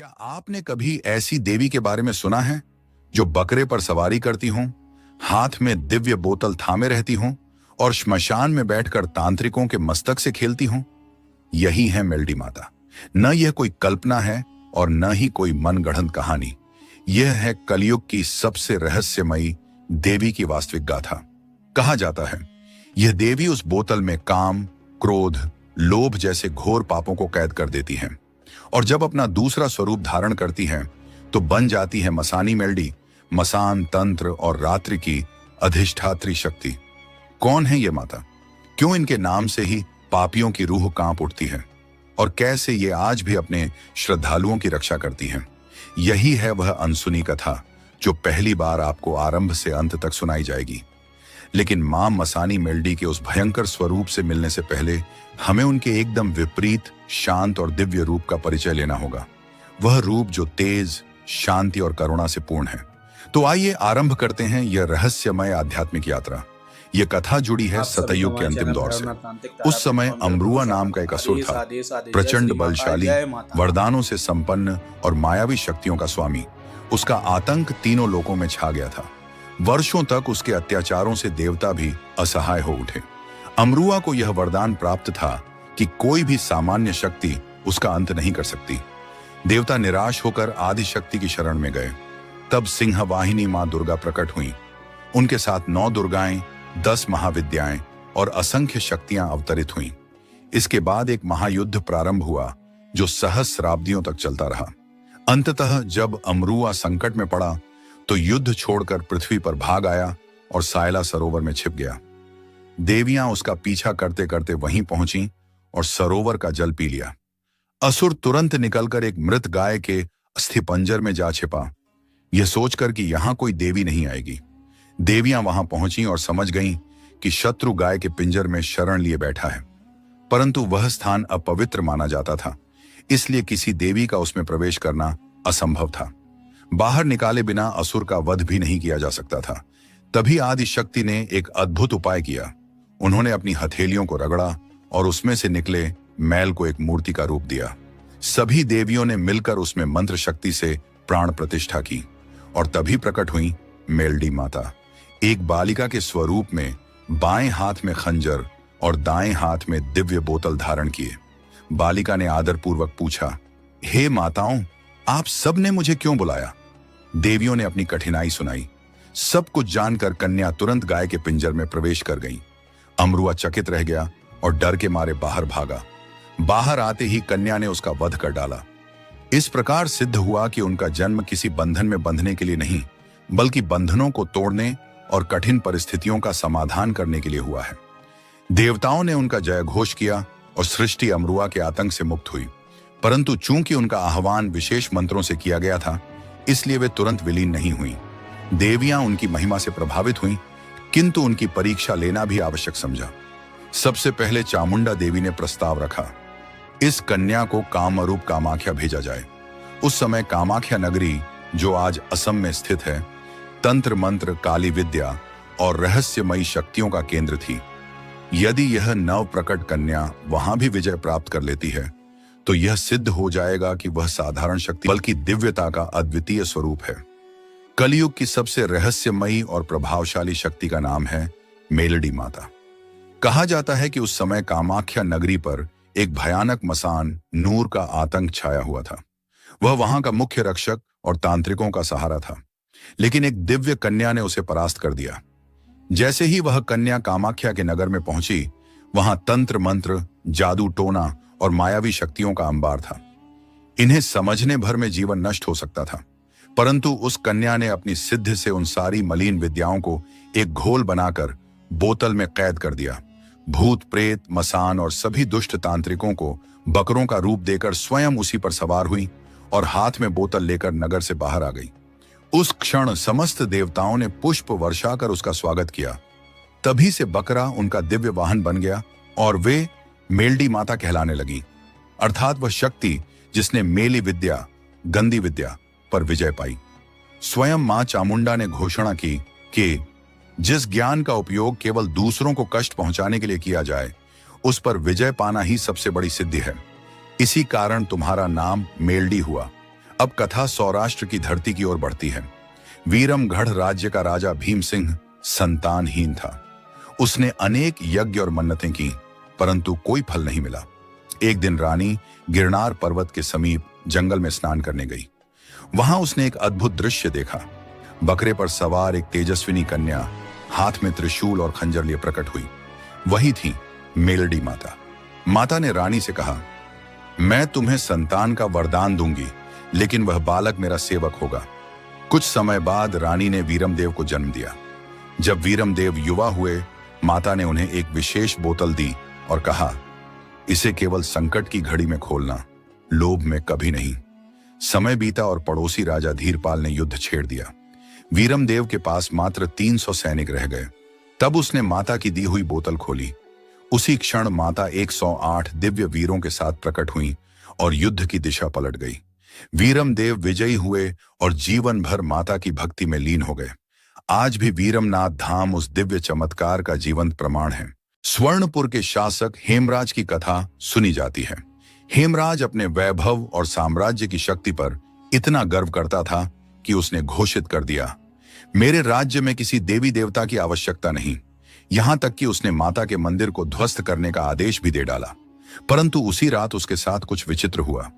क्या आपने कभी ऐसी देवी के बारे में सुना है जो बकरे पर सवारी करती हों, हाथ में दिव्य बोतल थामे रहती हों और श्मशान में बैठकर तांत्रिकों के मस्तक से खेलती हों? यही है मेलडी माता। न यह कोई कल्पना है और न ही कोई मनगढ़ंत कहानी। यह है कलयुग की सबसे रहस्यमयी देवी की वास्तविक गाथा। कहा जाता है यह देवी उस बोतल में काम, क्रोध, लोभ जैसे घोर पापों को कैद कर देती है और जब अपना दूसरा स्वरूप धारण करती है तो बन जाती है मसानी मेलडी, मसान तंत्र और रात्रि की अधिष्ठात्री शक्ति। कौन है ये माता? क्यों इनके नाम से ही पापियों की रूह कांप उठती है और कैसे ये आज भी अपने श्रद्धालुओं की रक्षा करती है? यही है वह अनसुनी कथा जो पहली बार आपको आरंभ से अंत तक सुनाई जाएगी। लेकिन मां मसानी मेलडी के उस भयंकर स्वरूप से मिलने से पहले हमें उनके एकदम विपरीत, शांत और दिव्य रूप का परिचय लेना होगा। वह रूप जो तेज, शांति और करुणा से पूर्ण है। तो आइए आरंभ करते हैं यह रहस्यमय आध्यात्मिक यात्रा। यह कथा जुड़ी है सतयुग के अंतिम दौर से। उस समय अमरुआ नाम का एक असुर था, प्रचंड बलशाली, वरदानों से संपन्न और मायावी शक्तियों का स्वामी। उसका आतंक तीनों लोकों में छा गया था। वर्षों तक उसके अत्याचारों से देवता भी असहाय हो उठे। अमरुआ को यह वरदान प्राप्त था कि कोई भी सामान्य शक्ति उसका अंत नहीं कर सकती। देवता निराश होकर आदि शक्ति की शरण में गए। तब सिंहवाहिनी मां दुर्गा प्रकट हुई। उनके साथ 9 दुर्गाएं, 10 महाविद्याएं और असंख्य शक्तियां अवतरित हुईं। इसके बाद एक महायुद्ध प्रारंभ हुआ जो सहस्राब्दियों तक चलता रहा। अंततः जब अमरुआ संकट में पड़ा तो युद्ध छोड़कर पृथ्वी पर भाग आया और सायला सरोवर में छिप गया। देवियां उसका पीछा करते करते वहीं पहुंची और सरोवर का जल पी लिया। असुर तुरंत निकलकर एक मृत गाय के अस्थिपंजर में जा छिपा, यह सोचकर कि यहां कोई देवी नहीं आएगी। देवियां वहां पहुंची और समझ गईं कि शत्रु गाय के पिंजर में शरण लिए बैठा है, परंतु वह स्थान अपवित्र माना जाता था, इसलिए किसी देवी का उसमें प्रवेश करना असंभव था। बाहर निकाले बिना असुर का वध भी नहीं किया जा सकता था। तभी आदि शक्ति ने एक अद्भुत उपाय किया। उन्होंने अपनी हथेलियों को रगड़ा और उसमें से निकले मैल को एक मूर्ति का रूप दिया। सभी देवियों ने मिलकर उसमें मंत्र शक्ति से प्राण प्रतिष्ठा की और तभी प्रकट हुई मेलडी माता, एक बालिका के स्वरूप में, बाएं हाथ में खंजर और दाएं हाथ में दिव्य बोतल धारण किए। बालिका ने आदरपूर्वक पूछा, हे माताओं, आप सब ने मुझे क्यों बुलाया? देवियों ने अपनी कठिनाई सुनाई। सब कुछ जानकर कन्या तुरंत गाय के पिंजर में प्रवेश कर गई। अमरुआ चकित रह गया और डर के मारे बाहर भागा। बाहर आते ही कन्या ने उसका वध कर डाला। इस प्रकार सिद्ध हुआ कि उनका जन्म किसी बंधन में बंधने के लिए नहीं, बल्कि बंधनों को तोड़ने और कठिन परिस्थितियों का समाधान करने के लिए हुआ है। देवताओं ने उनका जय घोष किया और सृष्टि अमरुआ के आतंक से मुक्त हुई। परंतु चूंकि उनका आह्वान विशेष मंत्रों से किया गया था, इसलिए वे तुरंत विलीन नहीं हुई। देवियां उनकी महिमा से प्रभावित हुईं, किंतु उनकी परीक्षा लेना भी आवश्यक समझा। सबसे पहले चामुंडा देवी ने प्रस्ताव रखा, इस कन्या को कामरूप कामाख्या भेजा जाए। उस समय कामाख्या नगरी, जो आज असम में स्थित है, तंत्र मंत्र, काली विद्या और रहस्यमयी शक्तियों का केंद्र थी। यदि यह नव प्रकट कन्या वहां भी विजय प्राप्त कर लेती है तो यह सिद्ध हो जाएगा कि वह साधारण शक्ति बल्कि दिव्यता का अद्वितीय स्वरूप है। कलयुग की सबसे रहस्यमयी और प्रभावशाली शक्ति का नाम है मेलडी माता। कहा जाता है कि उस समय कामाख्या नगरी पर एक भयानक मसान, नूर का आतंक छाया हुआ था। वह वहां का मुख्य रक्षक और तांत्रिकों का सहारा था, लेकिन एक दिव्य कन्या ने उसे परास्त कर दिया। जैसे ही वह कन्या कामाख्या के नगर में पहुंची, वहां तंत्र मंत्र, जादू टोना और मायावी शक्तियों का अंबार था। इन्हें समझने भर में जीवन नष्ट हो सकता था, परंतु उस कन्या ने अपनी सिद्ध से उन सारी मलिन विद्याओं को एक घोल बनाकर बोतल में कैद कर दिया। भूत, प्रेत, मसान और सभी दुष्ट तांत्रिकों को बकरों का रूप देकर स्वयं उसी पर सवार हुई और हाथ में बोतल लेकर नगर से बाहर आ गई। उस क्षण समस्त देवताओं ने पुष्प वर्षा कर उसका स्वागत किया। तभी से बकरा उनका दिव्य वाहन बन गया और वे मेलडी माता कहलाने लगी, अर्थात वह शक्ति जिसने मेली विद्या, गंदी विद्या पर विजय पाई। स्वयं मां चामुंडा ने घोषणा की कि जिस ज्ञान का उपयोग केवल दूसरों को कष्ट पहुंचाने के लिए किया जाए, उस पर विजय पाना ही सबसे बड़ी सिद्धि है। इसी कारण तुम्हारा नाम मेलडी हुआ, अब कथा सौराष्ट्र की धरती की ओर बढ़ती है। वीरमगढ़ राज्य का राजा भीम सिंह संतानहीन था। उसने अनेक यज्ञ और मन्नतें की, परंतु कोई फल नहीं मिला। एक दिन रानी गिरनार पर्वत के समीप जंगल में स्नान करने गई। वहां उसने एक अद्भुत दृश्य देखा। बकरे पर सवार एक तेजस्विनी कन्या हाथ में त्रिशूल और खंजर लिए प्रकट हुई। वही थी मेलडी माता। माता ने रानी से कहा, मैं तुम्हें संतान का वरदान दूंगी, लेकिन वह बालक मेरा सेवक होगा। कुछ समय बाद रानी ने वीरमदेव को जन्म दिया। जब वीरमदेव युवा हुए, माता ने उन्हें एक विशेष बोतल दी और कहा, इसे केवल संकट की घड़ी में खोलना, लोभ में कभी नहीं। समय बीता और पड़ोसी राजा धीरपाल ने युद्ध छेड़ दिया। वीरमदेव के पास मात्र 300 सैनिक रह गए। तब उसने माता की दी हुई बोतल खोली। उसी क्षण माता 108 दिव्य वीरों के साथ प्रकट हुई और युद्ध की दिशा पलट गई। वीरमदेव विजयी हुए और जीवन भर माता की भक्ति में लीन हो गए। आज भी वीरमनाथ धाम उस दिव्य चमत्कार का जीवंत प्रमाण है। स्वर्णपुर के शासक हेमराज की कथा सुनी जाती है। हेमराज अपने वैभव और साम्राज्य की शक्ति पर इतना गर्व करता था कि उसने घोषित कर दिया, मेरे राज्य में किसी देवी देवता की आवश्यकता नहीं। यहां तक कि उसने माता के मंदिर को ध्वस्त करने का आदेश भी दे डाला। परंतु उसी रात उसके साथ कुछ विचित्र हुआ।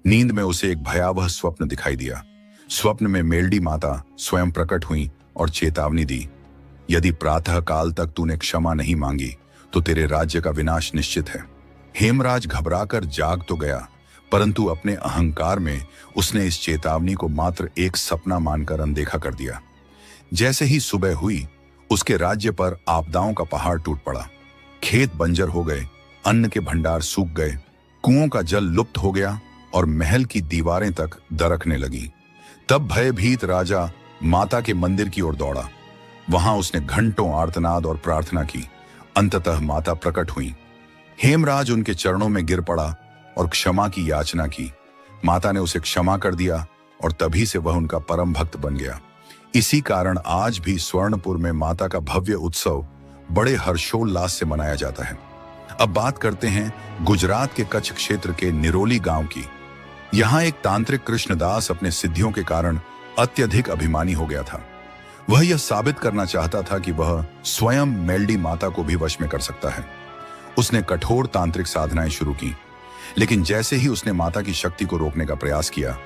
नींद में उसे एक भयावह स्वप्न दिखाई दिया। स्वप्न में मेलडी माता स्वयं प्रकट हुई और चेतावनी दी, यदि प्रातः काल तक तूने क्षमा नहीं मांगी तो तेरे राज्य का विनाश निश्चित है। हेमराज घबराकर जाग तो गया, परंतु अपने अहंकार में उसने इस चेतावनी को मात्र एक सपना मानकर अनदेखा कर दिया। जैसे ही सुबह हुई, उसके राज्य पर आपदाओं का पहाड़ टूट पड़ा। खेत बंजर हो गए, अन्न के भंडार सूख गए, कुओं का जल लुप्त हो गया और महल की दीवारें तक दरकने लगी। तब भयभीत राजा माता के मंदिर की ओर दौड़ा। वहां उसने घंटों आर्तनाद और प्रार्थना की। अंततः माता प्रकट हुई। हेमराज उनके चरणों में गिर पड़ा और क्षमा की याचना की। माता ने उसे क्षमा कर दिया और तभी से वह उनका परम भक्त बन गया। इसी कारण आज भी स्वर्णपुर में माता का भव्य उत्सव बड़े हर्षोल्लास से मनाया जाता है। अब बात करते हैं गुजरात के कच्छ क्षेत्र के निरोली गांव की। यहाँ एक तांत्रिक कृष्णदास अपने सिद्धियों के कारण अत्यधिक अभिमानी हो गया था। वह यह साबित करना चाहता था कि वह स्वयं मेलडी माता को भी वश में कर सकता है। उसने कठोर तांत्रिक साधनाएं शुरू की, लेकिन जैसे ही उसने माता की शक्ति को रोकने का प्रयास किया,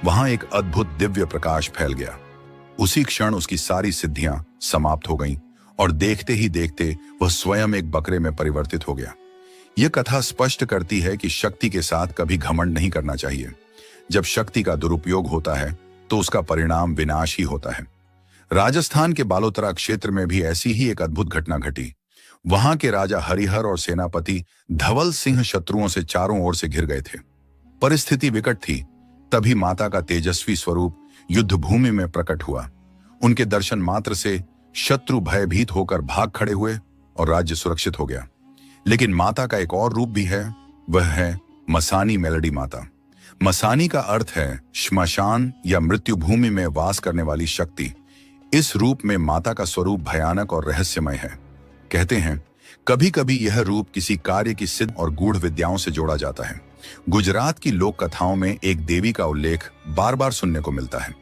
वहां एक अद्भुत दिव्य प्रकाश फैल गया। उसी क्षण उसकी सारी सिद्धियां समाप्त हो गईं और देखते ही देखते वह स्वयं एक बकरे में परिवर्तित हो गया। यह कथा स्पष्ट करती है कि शक्ति के साथ कभी घमंड नहीं करना चाहिए। जब शक्ति का दुरुपयोग होता है तो उसका परिणाम विनाश ही होता है। राजस्थान के बालोतरा क्षेत्र में भी ऐसी ही एक अद्भुत घटना घटी। वहां के राजा हरिहर और सेनापति धवल सिंह शत्रुओं से चारों ओर से घिर गए थे। परिस्थिति विकट थी। तभी माता का तेजस्वी स्वरूप युद्ध भूमि में प्रकट हुआ। उनके दर्शन मात्र से शत्रु भयभीत होकर भाग खड़े हुए और राज्य सुरक्षित हो गया। लेकिन माता का एक और रूप भी है, वह है मसानी मेलडी माता। मसानी का अर्थ है श्मशान या मृत्यु भूमि में वास करने वाली शक्ति। इस रूप में माता का स्वरूप भयानक और रहस्यमय है। कहते हैं कभी कभी यह रूप किसी कार्य की सिद्ध और गूढ़ विद्याओं से जोड़ा जाता है। गुजरात की लोक कथाओं में एक देवी का उल्लेख बार बार सुनने को मिलता है।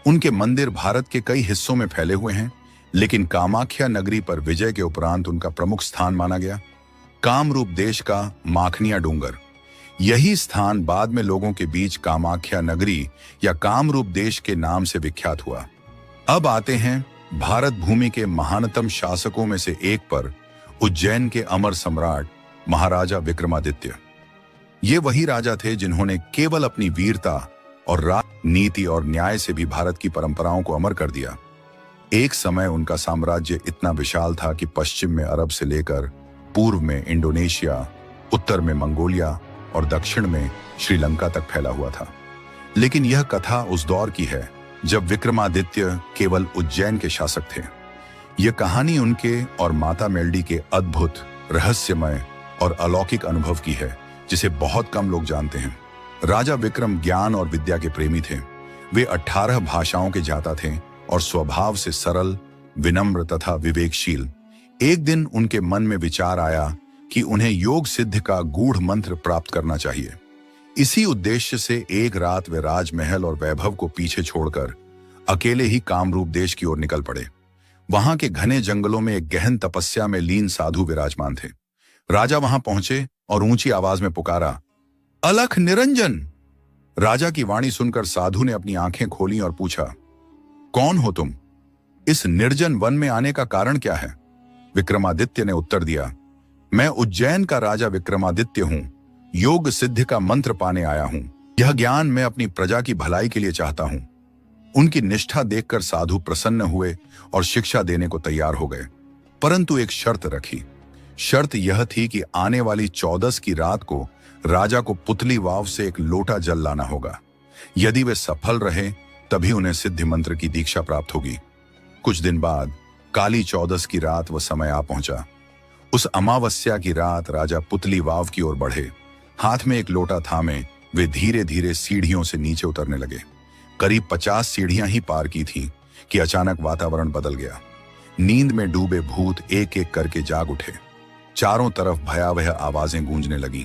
उनके मंदिर भारत के कई हिस्सों में फैले हुए हैं, लेकिन कामाख्या नगरी पर विजय के उपरांत उनका प्रमुख स्थान माना गया। कामरूप देश का माखनिया डूंगर, यही स्थान बाद में लोगों के बीच कामाख्या नगरी या कामरूप देश के नाम से विख्यात हुआ। अब आते हैं भारत भूमि के महानतम शासकों में से एक पर, उज्जैन के अमर सम्राट महाराजा विक्रमादित्य। ये वही राजा थे जिन्होंने केवल अपनी वीरता और राजनीति और न्याय से भी भारत की परंपराओं को अमर कर दिया। एक समय उनका साम्राज्य इतना विशाल था कि पश्चिम में अरब से लेकर पूर्व में इंडोनेशिया, उत्तर में मंगोलिया और दक्षिण में श्रीलंका तक फैला हुआ था। लेकिन यह कथा उस दौर की है जब विक्रमादित्य केवल उज्जैन के शासक थे। यह कहानी उनके और माता मेलडी के अद्भुत, रहस्यमय और अलौकिक अनुभव की है, जिसे बहुत कम लोग जानते हैं। राजा विक्रम ज्ञान और विद्या के प्रेमी थे। वे 18 भाषाओं के जाता थे और स्वभाव से सरल, विनम्र तथा विवेकशील। एक दिन उनके मन में विचार आया कि उन्हें योग सिद्ध का गूढ़ मंत्र प्राप्त करना चाहिए। इसी उद्देश्य से एक रात वे राजमहल और वैभव को पीछे छोड़कर अकेले ही कामरूप देश की ओर निकल पड़े। वहां के घने जंगलों में एक गहन तपस्या में लीन साधु विराजमान थे। राजा वहां पहुंचे और ऊंची आवाज में पुकारा, अलख निरंजन। राजा की वाणी सुनकर साधु ने अपनी आंखें खोली और पूछा, कौन हो तुम? इस निर्जन वन में आने का कारण क्या है? विक्रमादित्य ने उत्तर दिया, मैं उज्जैन का राजा विक्रमादित्य हूं। योग सिद्ध का मंत्र पाने आया हूं। यह ज्ञान मैं अपनी प्रजा की भलाई के लिए चाहता हूं। उनकी निष्ठा देखकर साधु प्रसन्न हुए और शिक्षा देने को तैयार हो गए, परंतु एक शर्त रखी। शर्त यह थी कि आने वाली 14 की रात को राजा को पुतली वाव से एक लोटा जल लाना होगा। यदि वे सफल रहे तभी उन्हें सिद्धि मंत्र की दीक्षा प्राप्त होगी। कुछ दिन बाद काली 14 की रात वह समय आ पहुंचा। उस अमावस्या की रात राजा पुतली वाव की ओर बढ़े। हाथ में एक लोटा थामे वे धीरे धीरे सीढ़ियों से नीचे उतरने लगे। करीब 50 सीढ़ियां ही पार की थीं कि अचानक वातावरण बदल गया। नींद में डूबे भूत एक एक करके जाग उठे। चारों तरफ भयावह आवाजें गूंजने लगीं।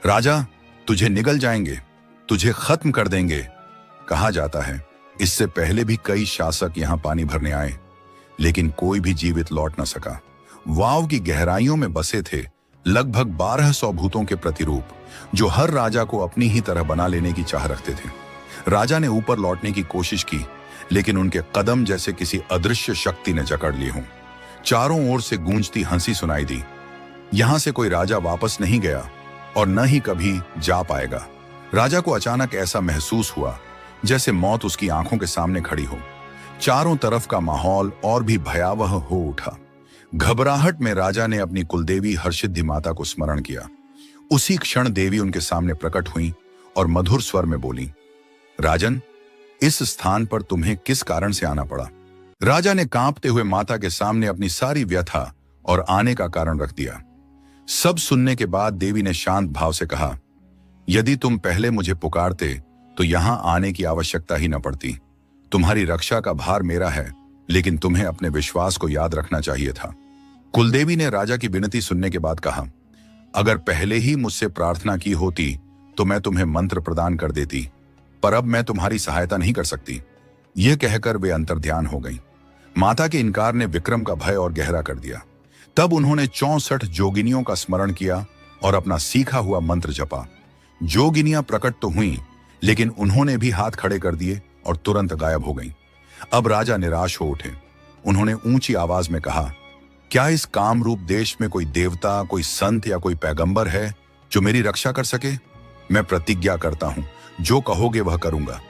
राजा, तुझे निगल जाएंगे, तुझे खत्म कर देंगे, कहा जाता है। इससे पहले भी कई शासक यहां पानी भरने आए, लेकिन कोई भी जीवित लौट न सका। वाव की गहराइयों में बसे थे लगभग 1200 भूतों के प्रतिरूप, जो हर राजा को अपनी ही तरह बना लेने की चाह रखते थे। राजा ने ऊपर लौटने की कोशिश की, लेकिन उनके कदम जैसे किसी अदृश्य शक्ति ने जकड़ लिए हों। चारों ओर से गूंजती हंसी सुनाई दी। यहां से कोई राजा वापस नहीं गया और न ही कभी जा पाएगा। राजा को अचानक ऐसा महसूस हुआ जैसे मौत उसकी आंखों के सामने खड़ी हो। चारों तरफ का माहौल और भी भयावह हो उठा। घबराहट में राजा ने अपनी कुलदेवी हरसिद्धि माता को स्मरण किया। उसी क्षण देवी उनके सामने प्रकट हुई और मधुर स्वर में बोली, राजन, इस स्थान पर तुम्हें किस कारण से आना पड़ा? राजा ने कांपते हुए माता के सामने अपनी सारी व्यथा और आने का कारण रख दिया। सब सुनने के बाद देवी ने शांत भाव से कहा, यदि तुम पहले मुझे पुकारते तो यहां आने की आवश्यकता ही न पड़ती। तुम्हारी रक्षा का भार मेरा है, लेकिन तुम्हें अपने विश्वास को याद रखना चाहिए था। कुलदेवी ने राजा की विनती सुनने के बाद कहा, अगर पहले ही मुझसे प्रार्थना की होती तो मैं तुम्हें मंत्र प्रदान कर देती, पर अब मैं तुम्हारी सहायता नहीं कर सकती। यह कहकर वे अंतर्ध्यान हो गईं। माता के इनकार ने विक्रम का भय और गहरा कर दिया। तब उन्होंने 64 जोगिनियों का स्मरण किया और अपना सीखा हुआ मंत्र जपा। जोगिनियां प्रकट तो हुईं, लेकिन उन्होंने भी हाथ खड़े कर दिए और तुरंत गायब हो गईं। अब राजा निराश हो उठे। उन्होंने ऊंची आवाज में कहा, क्या इस कामरूप देश में कोई देवता, कोई संत या कोई पैगंबर है जो मेरी रक्षा कर सके? मैं प्रतिज्ञा करता हूं, जो कहोगे वह करूंगा।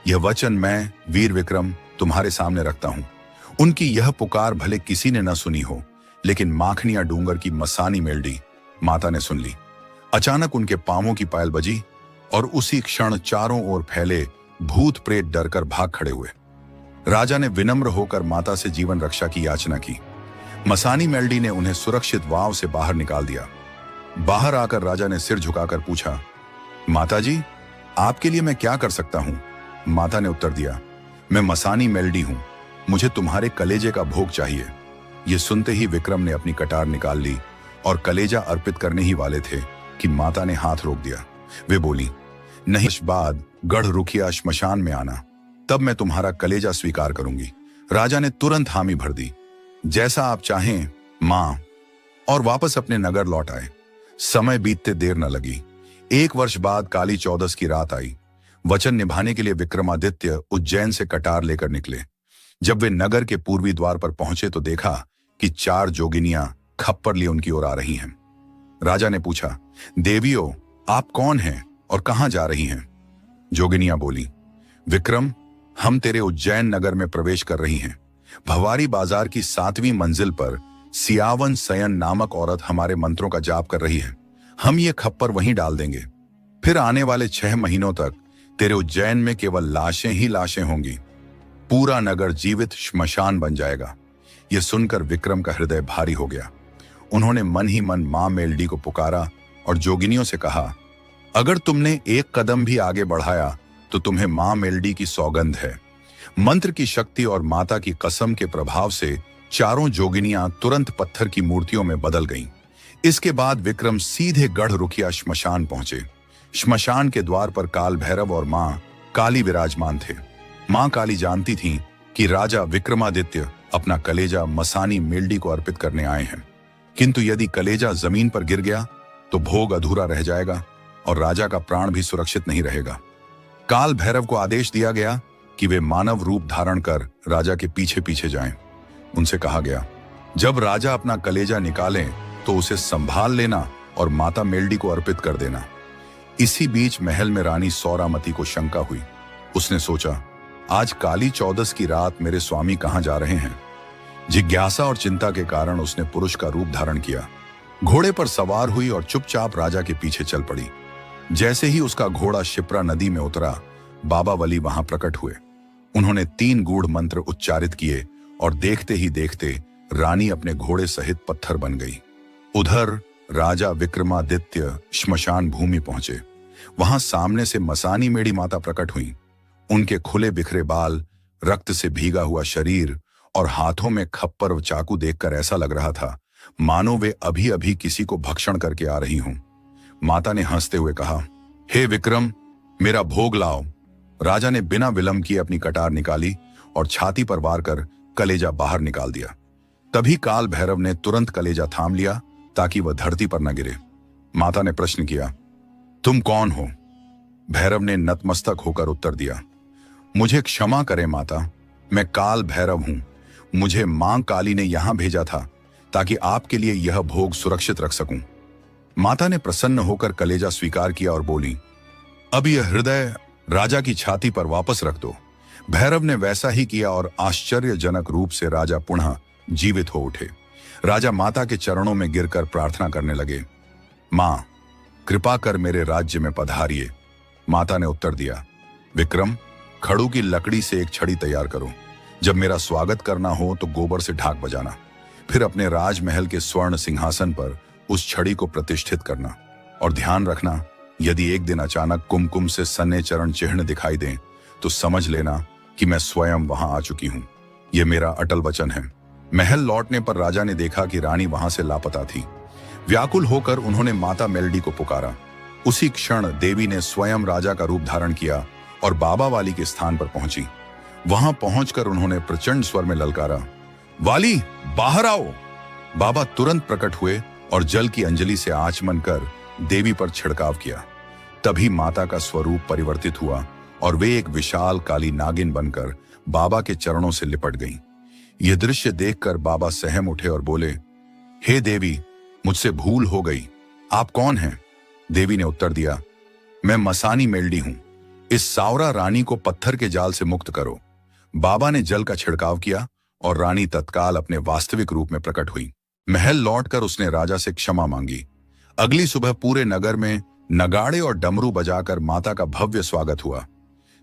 यह वचन मैं, वीर विक्रम, तुम्हारे सामने रखता हूं। उनकी यह पुकार भले किसी ने न सुनी हो, लेकिन माखनिया डूंगर की मसानी मेलडी माता ने सुन ली। अचानक उनके पांवों की पायल बजी और उसी क्षण चारों ओर फैले भूत प्रेत डरकर भाग खड़े हुए। राजा ने विनम्र होकर माता से जीवन रक्षा की याचना की। मसानी मेलडी ने उन्हें सुरक्षित वाव से बाहर निकाल दिया। बाहर आकर राजा ने सिर झुकाकर पूछा, माता जी, आपके लिए मैं क्या कर सकता हूं? माता ने उत्तर दिया, मैं मसानी मेलडी हूं, मुझे तुम्हारे कलेजे का भोग चाहिए। यह सुनते ही विक्रम ने अपनी कटार निकाल ली और कलेजा अर्पित करने ही वाले थे कि माता ने हाथ रोक दिया। वे बोली, नहीं, बाद गढ़ रुखिया श्मशान में आना, तब मैं तुम्हारा कलेजा स्वीकार करूंगी। राजा ने तुरंत हामी भर दी, जैसा आप चाहें मां, और वापस अपने नगर लौट आए। समय बीतते देर न लगी। 1 वर्ष बाद काली 14 की रात आई। वचन निभाने के लिए विक्रमादित्य उज्जैन से कटार लेकर निकले। जब वे नगर के पूर्वी द्वार पर पहुंचे तो देखा कि 4 जोगिनियां खप्पर लिए उनकी ओर आ रही हैं। राजा ने पूछा, देवियों, आप कौन हैं और कहां जा रही हैं? जोगिनियां बोली, विक्रम, हम तेरे उज्जैन नगर में प्रवेश कर रही हैं। भवारी बाजार की 7वीं मंजिल पर सियावन सयन नामक औरत हमारे मंत्रों का जाप कर रही है। हम ये खप्पर वहीं डाल देंगे। फिर आने वाले 6 महीनों तक तेरे उज्जैन में केवल लाशें ही लाशें होंगी। पूरा नगर जीवित श्मशान बन जाएगा। यह सुनकर विक्रम का हृदय भारी हो गया। उन्होंने मन ही मन मां मेलडी को पुकारा और जोगिनियों से कहा, अगर तुमने एक कदम भी आगे बढ़ाया तो तुम्हें मां मेलडी की सौगंध है। मंत्र की शक्ति और माता की कसम के प्रभाव से चारों जोगिनियां तुरंत पत्थर की मूर्तियों में बदल गईं। इसके बाद विक्रम सीधे गढ़ रुखिया श्मशान पहुंचे। श्मशान के द्वार पर काल भैरव और मां काली विराजमान थे। मां काली जानती थी कि राजा विक्रमादित्य अपना कलेजा मसानी मेल्डी को अर्पित करने आए हैं, किंतु यदि कलेजा जमीन पर गिर गया तो भोग अधूरा रह जाएगा और राजा का प्राण भी सुरक्षित नहीं रहेगा। काल भैरव को आदेश दिया गया कि वे मानव रूप धारण कर राजा के पीछे पीछे जाएं। उनसे कहा गया, जब राजा अपना कलेजा निकालें तो उसे संभाल लेना और माता मेल्डी को अर्पित कर देना। इसी बीच महल में रानी सौरामती को शंका हुई। उसने सोचा, आज काली चौदस की रात मेरे स्वामी कहां जा रहे हैं। जिज्ञासा और चिंता के कारण उसने पुरुष का रूप धारण किया, घोड़े पर सवार हुई और चुपचाप राजा के पीछे चल पड़ी। जैसे ही उसका घोड़ा शिप्रा नदी में उतरा, बाबा वली वहां प्रकट हुए। उन्होंने 3 गूढ़ मंत्र उच्चारित किए और देखते ही देखते रानी अपने घोड़े सहित पत्थर बन गई। उधर राजा विक्रमादित्य श्मशान भूमि पहुंचे। वहां सामने से मसानी मेढ़ी माता प्रकट हुई। उनके खुले बिखरे बाल, रक्त से भीगा हुआ शरीर और हाथों में खप्पर और चाकू देखकर ऐसा लग रहा था मानो वे अभी अभी किसी को भक्षण करके आ रही हों। माता ने हंसते हुए कहा, हे विक्रम, मेरा भोग लाओ। राजा ने बिना विलंब किए अपनी कटार निकाली और छाती पर वार कर कलेजा बाहर निकाल दिया। तभी काल भैरव ने तुरंत कलेजा थाम लिया ताकि वह धरती पर न गिरे। माता ने प्रश्न किया, तुम कौन हो? भैरव ने नतमस्तक होकर उत्तर दिया, मुझे क्षमा करें माता, मैं काल भैरव हूं। मुझे मां काली ने यहां भेजा था ताकि आपके लिए यह भोग सुरक्षित रख सकूं। माता ने प्रसन्न होकर कलेजा स्वीकार किया और बोली, अब यह हृदय राजा की छाती पर वापस रख दो। भैरव ने वैसा ही किया और आश्चर्यजनक रूप से राजा पुनः जीवित हो उठे। राजा माता के चरणों में गिरकर प्रार्थना करने लगे, मां, कृपा कर मेरे राज्य में पधारिए। माता ने उत्तर दिया, विक्रम, खड़ू की लकड़ी से एक छड़ी तैयार करो। जब मेरा स्वागत करना हो तो गोबर से ढाक बजाना। फिर अपने राजमहल के स्वर्ण सिंहासन पर उस छड़ी को प्रतिष्ठित करना और ध्यान रखना, यदि एक दिन अचानक कुमकुम से सन्ने चरण चिन्ह दिखाई दें तो समझ लेना कि मैं स्वयं वहां आ चुकी हूं। यह मेरा अटल वचन है। महल लौटने पर राजा ने देखा कि रानी वहां से लापता थी। व्याकुल होकर उन्होंने माता मेल्डी को पुकारा। उसी क्षण देवी ने स्वयं राजा का रूप धारण किया और बाबा वाली के स्थान पर पहुंची। वहां पहुंचकर उन्होंने प्रचंड स्वर में ललकारा, वाली, बाहर आओ। बाबा तुरंत प्रकट हुए और जल की अंजलि से आचमन कर देवी पर छिड़काव किया। तभी माता का स्वरूप परिवर्तित हुआ और वे एक विशाल काली नागिन बनकर बाबा के चरणों से लिपट गईं। यह दृश्य देखकर बाबा सहम उठे और बोले, हे देवी, मुझसे भूल हो गई। आप कौन हैं? देवी ने उत्तर दिया, मैं मसानी मेल्डी हूं। इस सावरा रानी को पत्थर के जाल से मुक्त करो। बाबा ने जल का छिड़काव किया और रानी तत्काल अपने वास्तविक रूप में प्रकट हुई। महल लौटकर उसने राजा से क्षमा मांगी। अगली सुबह पूरे नगर में नगाड़े और डमरू बजाकर माता का भव्य स्वागत हुआ।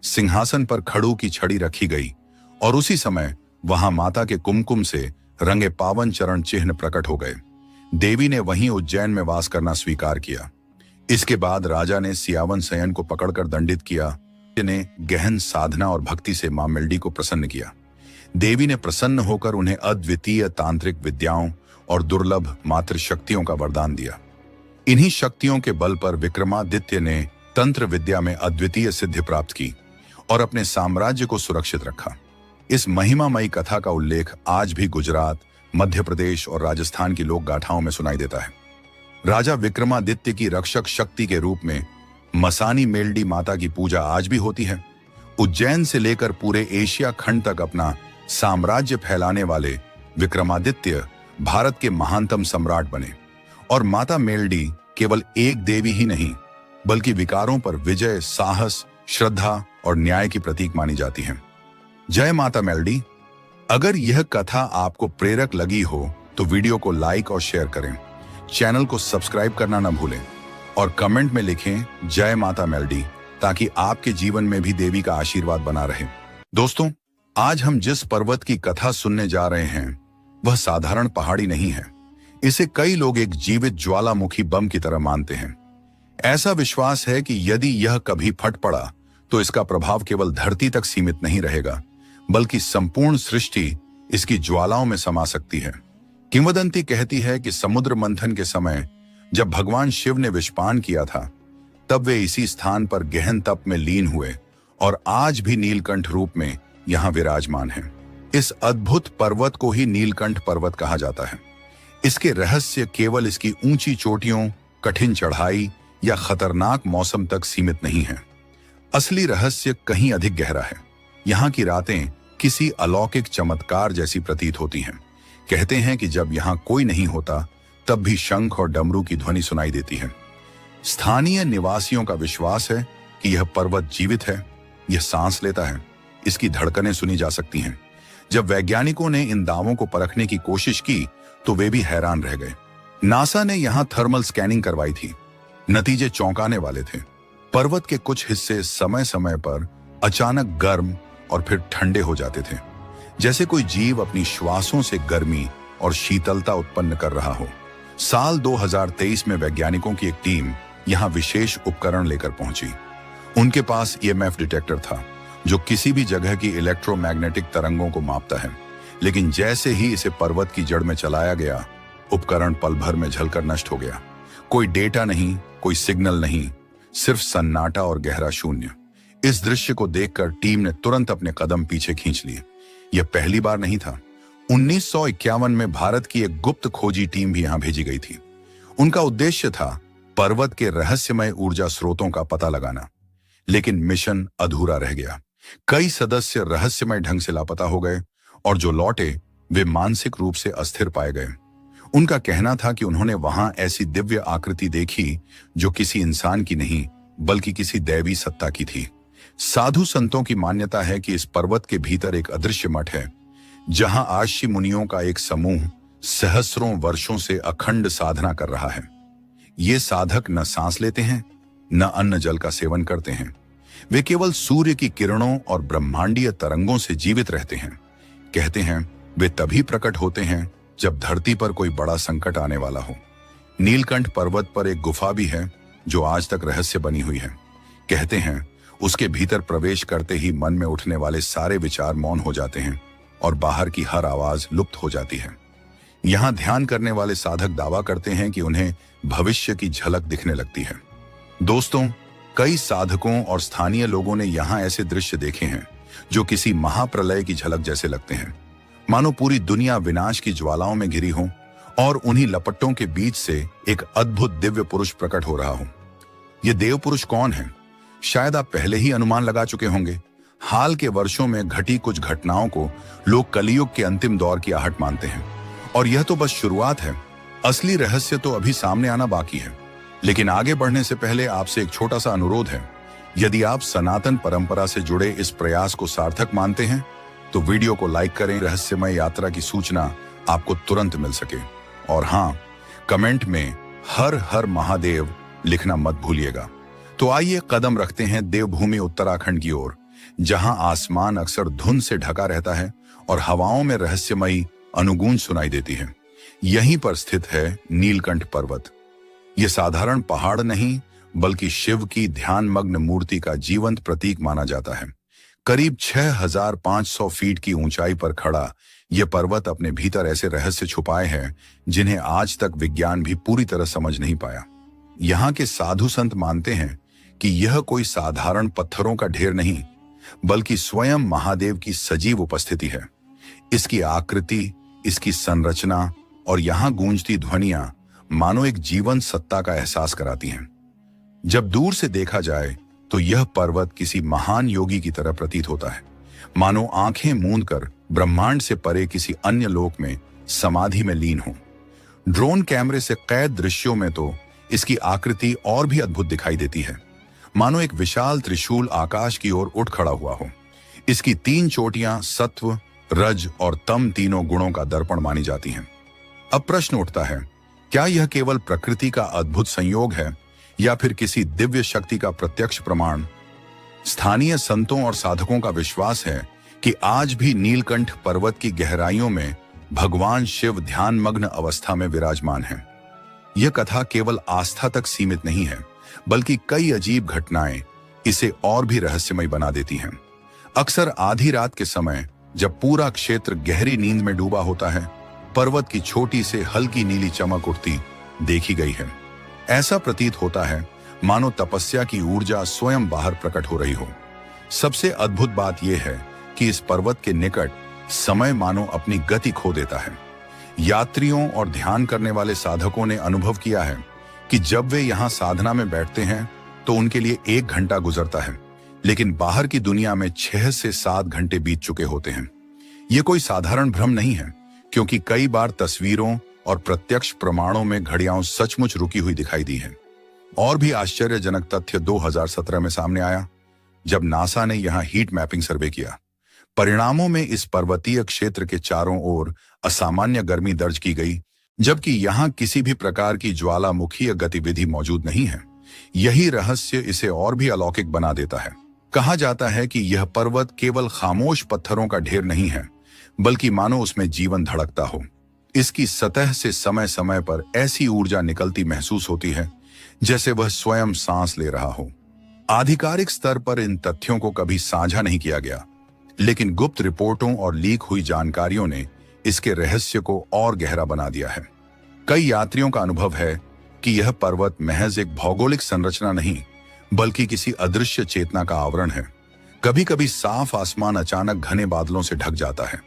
सिंहासन पर खड़ू की छड़ी रखी गई और उसी समय वहां माता के कुमकुम से रंगे पावन चरण चिन्ह प्रकट हो गए। देवी ने वहीं उज्जैन में वास करना स्वीकार किया। इसके बाद राजा ने सियावन सयन को पकड़कर दंडित किया, ने गहन साधना और भक्ति से मां मेल्डी को प्रसन्न किया। देवी ने प्रसन्न होकर उन्हें अद्वितीय तांत्रिक विद्याओं और दुर्लभ मातृ शक्तियों का वरदान दिया। इन्हीं शक्तियों के बल पर विक्रमादित्य ने तंत्र विद्या में अद्वितीय सिद्धि प्राप्त की और अपने साम्राज्य को सुरक्षित रखा। इस महिमामयी कथा का उल्लेख आज भी गुजरात, मध्य प्रदेश और राजस्थान की लोक गाथाओं में सुनाई देता है। राजा विक्रमादित्य की रक्षक शक्ति के रूप में मसानी मेल्डी माता की पूजा आज भी होती है। उज्जैन से लेकर पूरे एशिया खंड तक अपना साम्राज्य फैलाने वाले विक्रमादित्य भारत के महानतम सम्राट बने और माता मेल्डी केवल एक देवी ही नहीं बल्कि विकारों पर विजय, साहस, श्रद्धा और न्याय की प्रतीक मानी जाती है। जय माता मेल्डी। अगर यह कथा आपको प्रेरक लगी हो तो वीडियो को लाइक और शेयर करें, चैनल को सब्सक्राइब करना न भूलें और कमेंट में लिखें जय माता मेल्डी ताकि आपके जीवन में भी देवी का आशीर्वाद बना रहे। दोस्तों, आज हम जिस पर्वत की कथा सुनने जा रहे हैं वह साधारण पहाड़ी नहीं है। इसे कई लोग एक जीवित ज्वालामुखी बम की तरह मानते हैं। ऐसा विश्वास है कि यदि यह कभी फट पड़ा तो इसका प्रभाव केवल धरती तक सीमित नहीं रहेगा बल्कि संपूर्ण सृष्टि इसकी ज्वालाओं में समा सकती है। किंवदंती कहती है कि समुद्र मंथन के समय जब भगवान शिव ने विषपान किया था तब वे इसी स्थान पर गहन तप में लीन हुए और आज भी नीलकंठ रूप में यहाँ विराजमान हैं। इस अद्भुत पर्वत को ही नीलकंठ पर्वत कहा जाता है। इसके रहस्य केवल इसकी ऊंची चोटियों, कठिन चढ़ाई या खतरनाक मौसम तक सीमित नहीं है। असली रहस्य कहीं अधिक गहरा है। यहाँ की रातें किसी अलौकिक चमत्कार जैसी प्रतीत होती हैं। कहते हैं कि जब यहाँ कोई नहीं होता तब भी शंख और डमरू की ध्वनि सुनाई देती है। स्थानीय निवासियों का विश्वास है कि यह पर्वत जीवित है, यह सांस लेता है, इसकी धड़कनें सुनी जा सकती हैं। जब वैज्ञानिकों ने इन दावों को परखने की कोशिश की तो वे भी हैरान रह गए। नासा ने यहां थर्मल स्कैनिंग करवाई थी। नतीजे चौंकाने वाले थे। पर्वत के कुछ हिस्से समय समय पर अचानक गर्म और फिर ठंडे हो जाते थे, जैसे कोई जीव अपनी श्वासों से गर्मी और शीतलता उत्पन्न कर रहा हो। साल 2023 में वैज्ञानिकों की एक टीम यहां विशेष उपकरण लेकर पहुंची। उनके पास EMF डिटेक्टर था जो किसी भी जगह की इलेक्ट्रोमैग्नेटिक तरंगों को मापता है। लेकिन जैसे ही इसे पर्वत की जड़ में चलाया गया, उपकरण पल भर में जलकर नष्ट हो गया। कोई डेटा नहीं, कोई सिग्नल नहीं, सिर्फ सन्नाटा और गहरा शून्य। इस दृश्य को देखकर टीम ने तुरंत अपने कदम पीछे खींच लिए। यह पहली बार नहीं था। 1951 में भारत की एक गुप्त खोजी टीम भी यहां भेजी गई थी। उनका उद्देश्य था पर्वत के रहस्यमय ऊर्जा स्रोतों का पता लगाना। लेकिन मिशन अधूरा रह गया। कई सदस्य रहस्यमय ढंग से लापता हो गए और जो लौटे वे मानसिक रूप से अस्थिर पाए गए। उनका कहना था कि उन्होंने वहां ऐसी दिव्य आकृति देखी जो किसी इंसान की नहीं बल्कि किसी दैवी सत्ता की थी। साधु संतों की मान्यता है कि इस पर्वत के भीतर एक अदृश्य मठ है जहां आशी मुनियों का एक समूह सहस्रों वर्षों से अखंड साधना कर रहा है। ये साधक न सांस लेते हैं, न अन्न जल का सेवन करते हैं। वे केवल सूर्य की किरणों और ब्रह्मांडीय तरंगों से जीवित रहते हैं। कहते हैं वे तभी प्रकट होते हैं जब धरती पर कोई बड़ा संकट आने वाला हो। नीलकंठ पर्वत पर एक गुफा भी है जो आज तक रहस्य बनी हुई है। कहते हैं उसके भीतर प्रवेश करते ही मन में उठने वाले सारे विचार मौन हो जाते हैं और बाहर की हर आवाज लुप्त हो जाती है। यहां ध्यान करने वाले साधक दावा करते हैं कि उन्हें भविष्य की झलक दिखने लगती है। दोस्तों, कई साधकों और स्थानीय लोगों ने यहां ऐसे दृश्य देखे हैं जो किसी महाप्रलय की झलक जैसे लगते हैं, मानो पूरी दुनिया विनाश की ज्वालाओं में घिरी हो और उन्हीं लपटों के बीच से एक अद्भुत दिव्य पुरुष प्रकट हो रहा हो। ये देव पुरुष कौन है? शायद आप पहले ही अनुमान लगा चुके होंगे। हाल के वर्षों में घटी कुछ घटनाओं को लोग कलियुग के अंतिम दौर की आहट मानते हैं और यह तो बस शुरुआत है। असली रहस्य तो अभी सामने आना बाकी है। लेकिन आगे बढ़ने से पहले आपसे एक छोटा सा अनुरोध है। यदि आप सनातन परंपरा से जुड़े इस प्रयास को सार्थक मानते हैं तो वीडियो को लाइक करें, रहस्यमय यात्रा की सूचना आपको तुरंत मिल सके। और हाँ, कमेंट में हर हर महादेव लिखना मत भूलिएगा। तो आइए कदम रखते हैं देवभूमि उत्तराखंड की ओर, जहां आसमान अक्सर धुंध से ढका रहता है और हवाओं में रहस्यमयी अनुगूंज सुनाई देती है। यहीं पर स्थित है नीलकंठ पर्वत। यह साधारण पहाड़ नहीं बल्कि शिव की ध्यानमग्न मूर्ति का जीवंत प्रतीक माना जाता है। करीब 6500 फीट की ऊंचाई पर खड़ा यह पर्वत अपने भीतर ऐसे रहस्य छुपाए हैं जिन्हें आज तक विज्ञान भी पूरी तरह समझ नहीं पाया। यहाँ के साधु संत मानते हैं कि यह कोई साधारण पत्थरों का ढेर नहीं बल्कि स्वयं महादेव की सजीव उपस्थिति है। इसकी आकृति, इसकी संरचना और यहाँ गूंजती ध्वनियां मानो एक जीवन सत्ता का एहसास कराती हैं। जब दूर से देखा जाए तो यह पर्वत किसी महान योगी की तरह प्रतीत होता है, मानो आंखें मूंदकर ब्रह्मांड से परे किसी अन्य लोक में समाधि में लीन हो। ड्रोन कैमरे से कैद दृश्यों में तो इसकी आकृति और भी अद्भुत दिखाई देती है, मानो एक विशाल त्रिशूल आकाश की ओर उठ खड़ा हुआ हो। इसकी 3 चोटियां सत्व, रज और तम तीनों गुणों का दर्पण मानी जाती हैं। अब प्रश्न उठता है, क्या यह केवल प्रकृति का अद्भुत संयोग है या फिर किसी दिव्य शक्ति का प्रत्यक्ष प्रमाण? स्थानीय संतों और साधकों का विश्वास है कि आज भी नीलकंठ पर्वत की गहराइयों में भगवान शिव ध्यानमग्न अवस्था में विराजमान हैं। यह कथा केवल आस्था तक सीमित नहीं है बल्कि कई अजीब घटनाएं इसे और भी रहस्यमय बना देती हैं। अक्सर आधी रात के समय जब पूरा क्षेत्र गहरी नींद में डूबा होता है, पर्वत की छोटी से हल्की नीली चमक उठती देखी गई है। ऐसा प्रतीत होता है मानो तपस्या की ऊर्जा स्वयं बाहर प्रकट हो रही हो। सबसे अद्भुत बात यह है कि इस पर्वत के निकट समय मानो अपनी गति खो देता है। यात्रियों और ध्यान करने वाले साधकों ने अनुभव किया है कि जब वे यहाँ साधना में बैठते हैं तो उनके लिए 1 घंटा गुजरता है, लेकिन बाहर की दुनिया में 6 से 7 घंटे बीत चुके होते हैं। ये कोई साधारण भ्रम नहीं है, क्योंकि कई बार तस्वीरों और प्रत्यक्ष प्रमाणों में घड़ियां सचमुच रुकी हुई दिखाई दी हैं। और भी आश्चर्यजनक तथ्य 2017 में सामने आया, जब नासा ने यहां हीट मैपिंग सर्वे किया। परिणामों में इस पर्वतीय क्षेत्र के चारों ओर असामान्य गर्मी दर्ज की गई, जबकि यहां किसी भी प्रकार की ज्वालामुखीय गतिविधि मौजूद नहीं है। यही रहस्य इसे और भी अलौकिक बना देता है। कहा जाता है कि यह पर्वत केवल खामोश पत्थरों का ढेर नहीं है, बल्कि मानो उसमें जीवन धड़कता हो। इसकी सतह से समय समय पर ऐसी ऊर्जा निकलती महसूस होती है जैसे वह स्वयं सांस ले रहा हो। आधिकारिक स्तर पर इन तथ्यों को कभी साझा नहीं किया गया, लेकिन गुप्त रिपोर्टों और लीक हुई जानकारियों ने इसके रहस्य को और गहरा बना दिया है। कई यात्रियों का अनुभव है कि यह पर्वत महज एक भौगोलिक संरचना नहीं, बल्कि किसी अदृश्य चेतना का आवरण है। कभी कभी साफ आसमान अचानक घने बादलों से ढक जाता है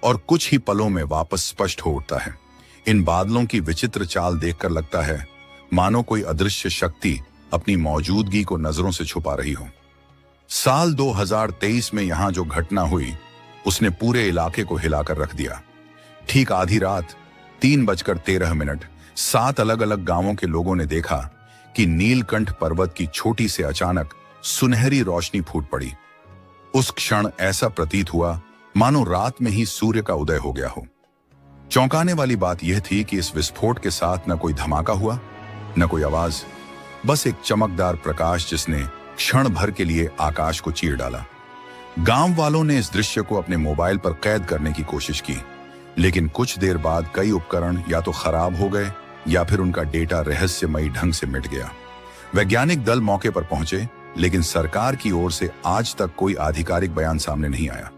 और कुछ ही पलों में वापस स्पष्ट हो उठता है। इन बादलों की विचित्र चाल देखकर लगता है मानो कोई अदृश्य शक्ति अपनी मौजूदगी को नजरों से छुपा रही हो। साल 2023 में यहां जो घटना हुई उसने पूरे इलाके को हिलाकर रख दिया। ठीक आधी रात 3:13 7 अलग अलग गांवों के लोगों ने देखा कि नीलकंठ पर्वत की चोटी से अचानक सुनहरी रोशनी फूट पड़ी। उस क्षण ऐसा प्रतीत हुआ मानो रात में ही सूर्य का उदय हो गया हो। चौंकाने वाली बात यह थी कि इस विस्फोट के साथ न कोई धमाका हुआ, न कोई आवाज, बस एक चमकदार प्रकाश जिसने क्षण भर के लिए आकाश को चीर डाला। गांव वालों ने इस दृश्य को अपने मोबाइल पर कैद करने की कोशिश की, लेकिन कुछ देर बाद कई उपकरण या तो खराब हो गए या फिर उनका डेटा रहस्यमयी ढंग से मिट गया। वैज्ञानिक दल मौके पर पहुंचे, लेकिन सरकार की ओर से आज तक कोई आधिकारिक बयान सामने नहीं आया।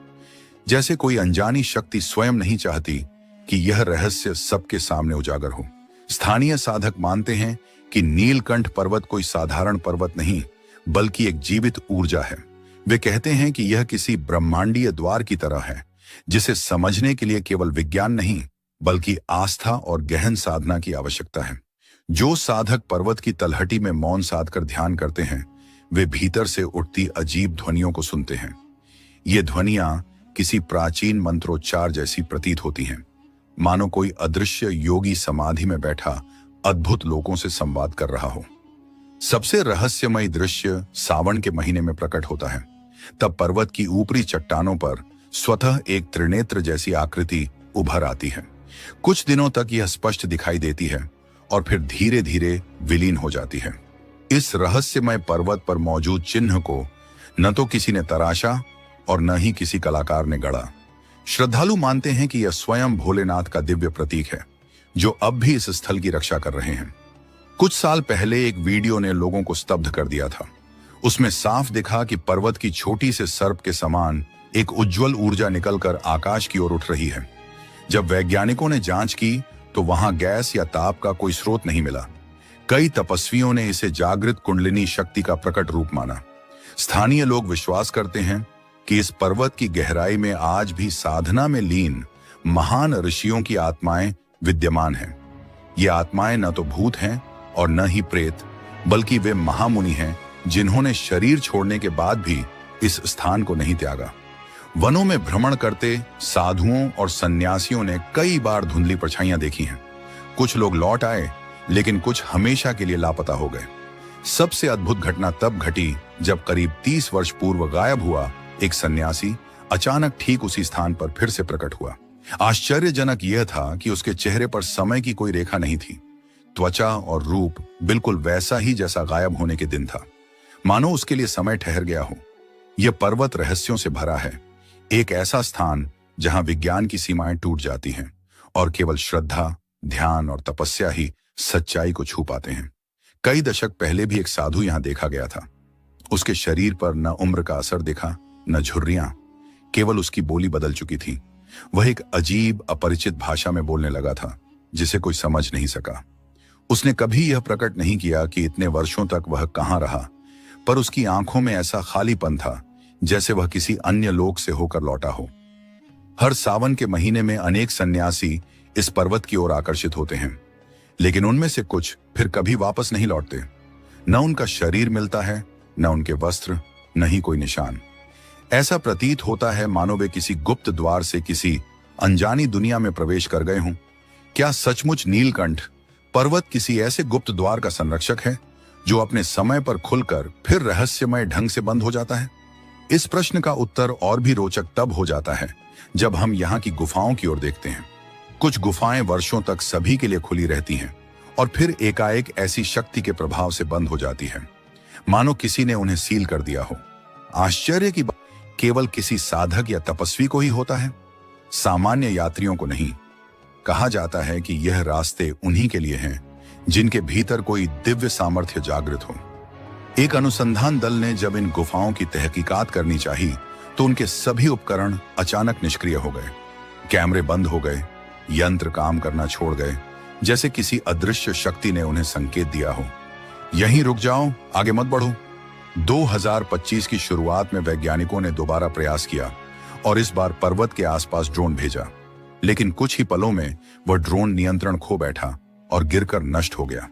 जैसे कोई अनजानी शक्ति स्वयं नहीं चाहती कि यह रहस्य सबके सामने उजागर हो। स्थानीय साधक मानते हैं कि नीलकंठ पर्वत कोई साधारण पर्वत नहीं, बल्कि एक जीवित ऊर्जा है। वे कहते हैं कि यह किसी ब्रह्मांडीय द्वार की तरह है, जिसे समझने के लिए केवल विज्ञान नहीं, बल्कि आस्था और गहन साधना की आवश्यकता है। जो साधक पर्वत की तलहटी में मौन साधकर ध्यान करते हैं, वे भीतर से उठती अजीब ध्वनियों को सुनते हैं। ये ध्वनियां किसी प्राचीन मंत्रोच्चार जैसी प्रतीत होती हैं, मानो कोई अदृश्य योगी समाधि में बैठा अद्भुत लोगों से संवाद कर रहा हो। सबसे रहस्यमय दृश्य सावन के महीने में प्रकट होता है। तब पर्वत की ऊपरी चट्टानों पर स्वतः एक त्रिनेत्र जैसी आकृति उभर आती है। कुछ दिनों तक यह स्पष्ट दिखाई देती है और फिर धीरे धीरे विलीन हो जाती है। इस रहस्यमय पर्वत पर मौजूद चिन्ह को न तो किसी ने तराशा और न ही किसी कलाकार ने गढ़ा। श्रद्धालु मानते हैं कि यह स्वयं भोलेनाथ का दिव्य प्रतीक है, जो अब भी इस स्थल की रक्षा कर रहे हैं। कुछ साल पहले एक वीडियो ने लोगों को स्तब्ध कर दिया था। उसमें साफ दिखा कि पर्वत की छोटी से सर्प के समान एक उज्जवल ऊर्जा निकलकर आकाश की ओर उठ रही है। जब वैज्ञानिकों ने जांच की तो वहां गैस या ताप का कोई स्रोत नहीं मिला। कई तपस्वियों ने इसे जागृत कुंडलिनी शक्ति का प्रकट रूप माना। स्थानीय लोग विश्वास करते हैं कि इस पर्वत की गहराई में आज भी साधना में लीन महान ऋषियों की आत्माएं विद्यमान हैं। ये आत्माएं न तो भूत हैं और न ही प्रेत, बल्कि वे महामुनि हैं जिन्होंने शरीर छोड़ने के बाद भी इस स्थान को नहीं त्यागा। वनों में भ्रमण करते साधुओं और सन्यासियों ने कई बार धुंधली परछाइयां देखी हैं। कुछ लोग लौट आए, लेकिन कुछ हमेशा के लिए लापता हो गए। सबसे अद्भुत घटना तब घटी जब करीब 30 वर्ष पूर्व गायब हुआ एक सन्यासी अचानक ठीक उसी स्थान पर फिर से प्रकट हुआ। आश्चर्यजनक यह था कि उसके चेहरे पर समय की कोई रेखा नहीं थी। त्वचा और रूप बिल्कुल वैसा ही जैसा गायब होने के दिन था, मानो उसके लिए समय ठहर गया हो। यह पर्वत रहस्यों से भरा है, एक ऐसा स्थान जहां विज्ञान की सीमाएं टूट जाती हैं और केवल श्रद्धा, ध्यान और तपस्या ही सच्चाई को छू पाते हैं। कई दशक पहले भी एक साधु यहां देखा गया था। उसके शरीर पर न उम्र का असर दिखा, न झुर्रियां, केवल उसकी बोली बदल चुकी थी। वह एक अजीब अपरिचित भाषा में बोलने लगा था जिसे कोई समझ नहीं सका। उसने कभी यह प्रकट नहीं किया कि इतने वर्षों तक वह कहां रहा, पर उसकी आंखों में ऐसा खालीपन था जैसे वह किसी अन्य लोक से होकर लौटा हो। हर सावन के महीने में अनेक सन्यासी इस पर्वत की ओर आकर्षित होते हैं, लेकिन उनमें से कुछ फिर कभी वापस नहीं लौटते। न उनका शरीर मिलता है, न उनके वस्त्र, न ही कोई निशान। ऐसा प्रतीत होता है मानो वे किसी गुप्त द्वार से किसी अनजानी दुनिया में प्रवेश कर गए हों। क्या सचमुच नीलकंठ पर्वत किसी ऐसे गुप्त द्वार का संरक्षक है जो अपने समय पर खुलकर फिर रहस्यमय ढंग से बंद हो जाता है? इस प्रश्न का उत्तर और भी रोचक तब हो जाता है जब हम यहाँ की गुफाओं की ओर देखते हैं। कुछ गुफाएं वर्षों तक सभी के लिए खुली रहती हैं और फिर एकाएक ऐसी शक्ति के प्रभाव से बंद हो जाती है मानो किसी ने उन्हें सील कर दिया हो। आश्चर्य की बात केवल किसी साधक या तपस्वी को ही होता है, सामान्य यात्रियों को नहीं। कहा जाता है कि यह रास्ते उन्हीं के लिए हैं जिनके भीतर कोई दिव्य सामर्थ्य जागृत हो। एक अनुसंधान दल ने जब इन गुफाओं की तहकीकात करनी चाहिए तो उनके सभी उपकरण अचानक निष्क्रिय हो गए। कैमरे बंद हो गए, यंत्र काम करना छोड़ गए, जैसे किसी अदृश्य शक्ति ने उन्हें संकेत दिया हो, यहीं रुक जाओ, आगे मत बढ़ो। 2025 की शुरुआत में वैज्ञानिकों ने दोबारा प्रयास किया और इस बार पर्वत के आसपास ड्रोन भेजा, लेकिन कुछ ही पलों में वह ड्रोन नियंत्रण खो बैठा और गिरकर नष्ट हो गया।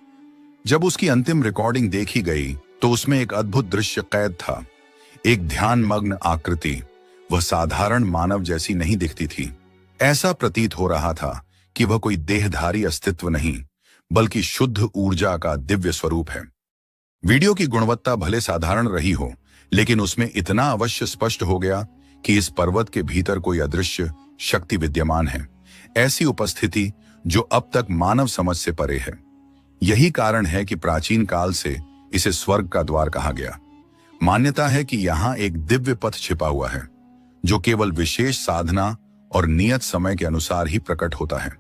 जब उसकी अंतिम रिकॉर्डिंग देखी गई तो उसमें एक अद्भुत दृश्य कैद था। एक ध्यानमग्न आकृति, वह साधारण मानव जैसी नहीं दिखती थी। ऐसा प्रतीत हो रहा था कि वह कोई देहधारी अस्तित्व नहीं, बल्कि शुद्ध ऊर्जा का दिव्य स्वरूप है। वीडियो की गुणवत्ता भले साधारण रही हो, लेकिन उसमें इतना अवश्य स्पष्ट हो गया कि इस पर्वत के भीतर कोई अदृश्य शक्ति विद्यमान है, ऐसी उपस्थिति जो अब तक मानव समझ से परे है। यही कारण है कि प्राचीन काल से इसे स्वर्ग का द्वार कहा गया। मान्यता है कि यहाँ एक दिव्य पथ छिपा हुआ है जो केवल विशेष साधना और नियत समय के अनुसार ही प्रकट होता है।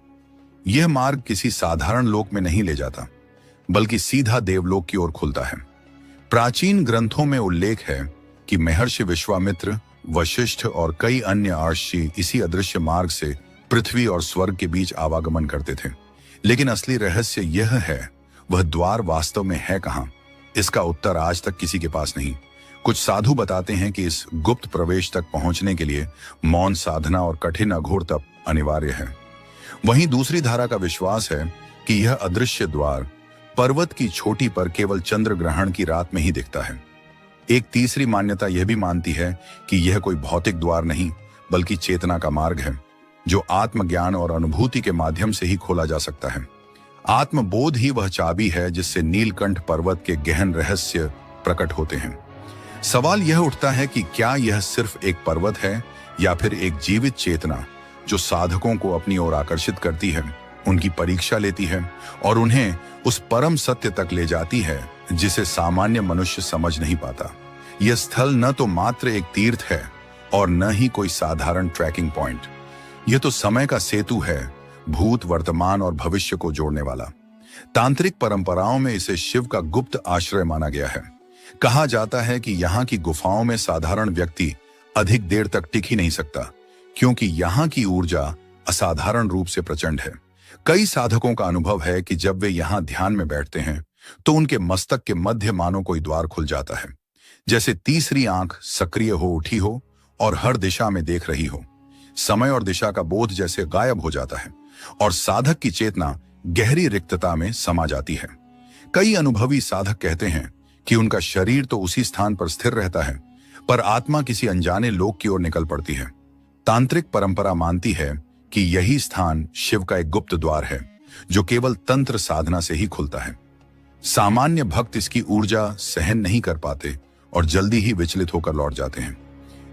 यह मार्ग किसी साधारण लोक में नहीं ले जाता, बल्कि सीधा देवलोक की ओर खुलता है। प्राचीन ग्रंथों में उल्लेख है कि महर्षि विश्वामित्र, वशिष्ठ और कई अन्य आर्षि इसी अदृश्य मार्ग से पृथ्वी और स्वर्ग के बीच आवागमन करते थे। लेकिन असली रहस्य यह है, वह द्वार वास्तव में है कहां? इसका उत्तर आज तक किसी के पास नहीं। कुछ साधु बताते हैं कि इस गुप्त प्रवेश तक पहुंचने के लिए मौन साधना और कठिन अघोर तप अनिवार्य है। वहीं दूसरी धारा का विश्वास है कि यह अदृश्य द्वार पर्वत की चोटी पर केवल चंद्र ग्रहण की रात में ही दिखता है। एक तीसरी मान्यता यह भी मानती है कि यह कोई भौतिक द्वार नहीं, बल्कि चेतना का मार्ग है जो आत्मज्ञान और अनुभूति के माध्यम से ही खोला जा सकता है। आत्मबोध ही वह चाबी है जिससे नीलकंठ पर्वत के गहन रहस्य प्रकट होते हैं। सवाल यह उठता है कि क्या यह सिर्फ एक पर्वत है या फिर एक जीवित चेतना जो साधकों को अपनी ओर आकर्षित करती है, उनकी परीक्षा लेती है और उन्हें उस परम सत्य तक ले जाती है जिसे सामान्य मनुष्य समझ नहीं पाता। यह स्थल न तो मात्र एक तीर्थ है और न ही कोई साधारण ट्रैकिंग पॉइंट। यह तो समय का सेतु है, भूत, वर्तमान और भविष्य को जोड़ने वाला। तांत्रिक परंपराओं में इसे शिव का गुप्त आश्रय माना गया है। कहा जाता है कि यहाँ की गुफाओं में साधारण व्यक्ति अधिक देर तक टिक ही नहीं सकता, क्योंकि यहाँ की ऊर्जा असाधारण रूप से प्रचंड है। कई साधकों का अनुभव है कि जब वे यहाँ ध्यान में बैठते हैं तो उनके मस्तक के मध्य मानो कोई द्वार खुल जाता है, जैसे तीसरी आंख सक्रिय हो उठी हो और हर दिशा में देख रही हो। समय और दिशा का बोध जैसे गायब हो जाता है और साधक की चेतना गहरी रिक्तता में समा जाती है। कई अनुभवी साधक कहते हैं कि उनका शरीर तो उसी स्थान पर स्थिर रहता है, पर आत्मा किसी अनजाने लोक की ओर निकल पड़ती है। तांत्रिक परंपरा मानती है कि यही स्थान शिव का एक गुप्त द्वार है जो केवल तंत्र साधना से ही खुलता है। सामान्य भक्त इसकी ऊर्जा सहन नहीं कर पाते और जल्दी ही विचलित होकर लौट जाते हैं,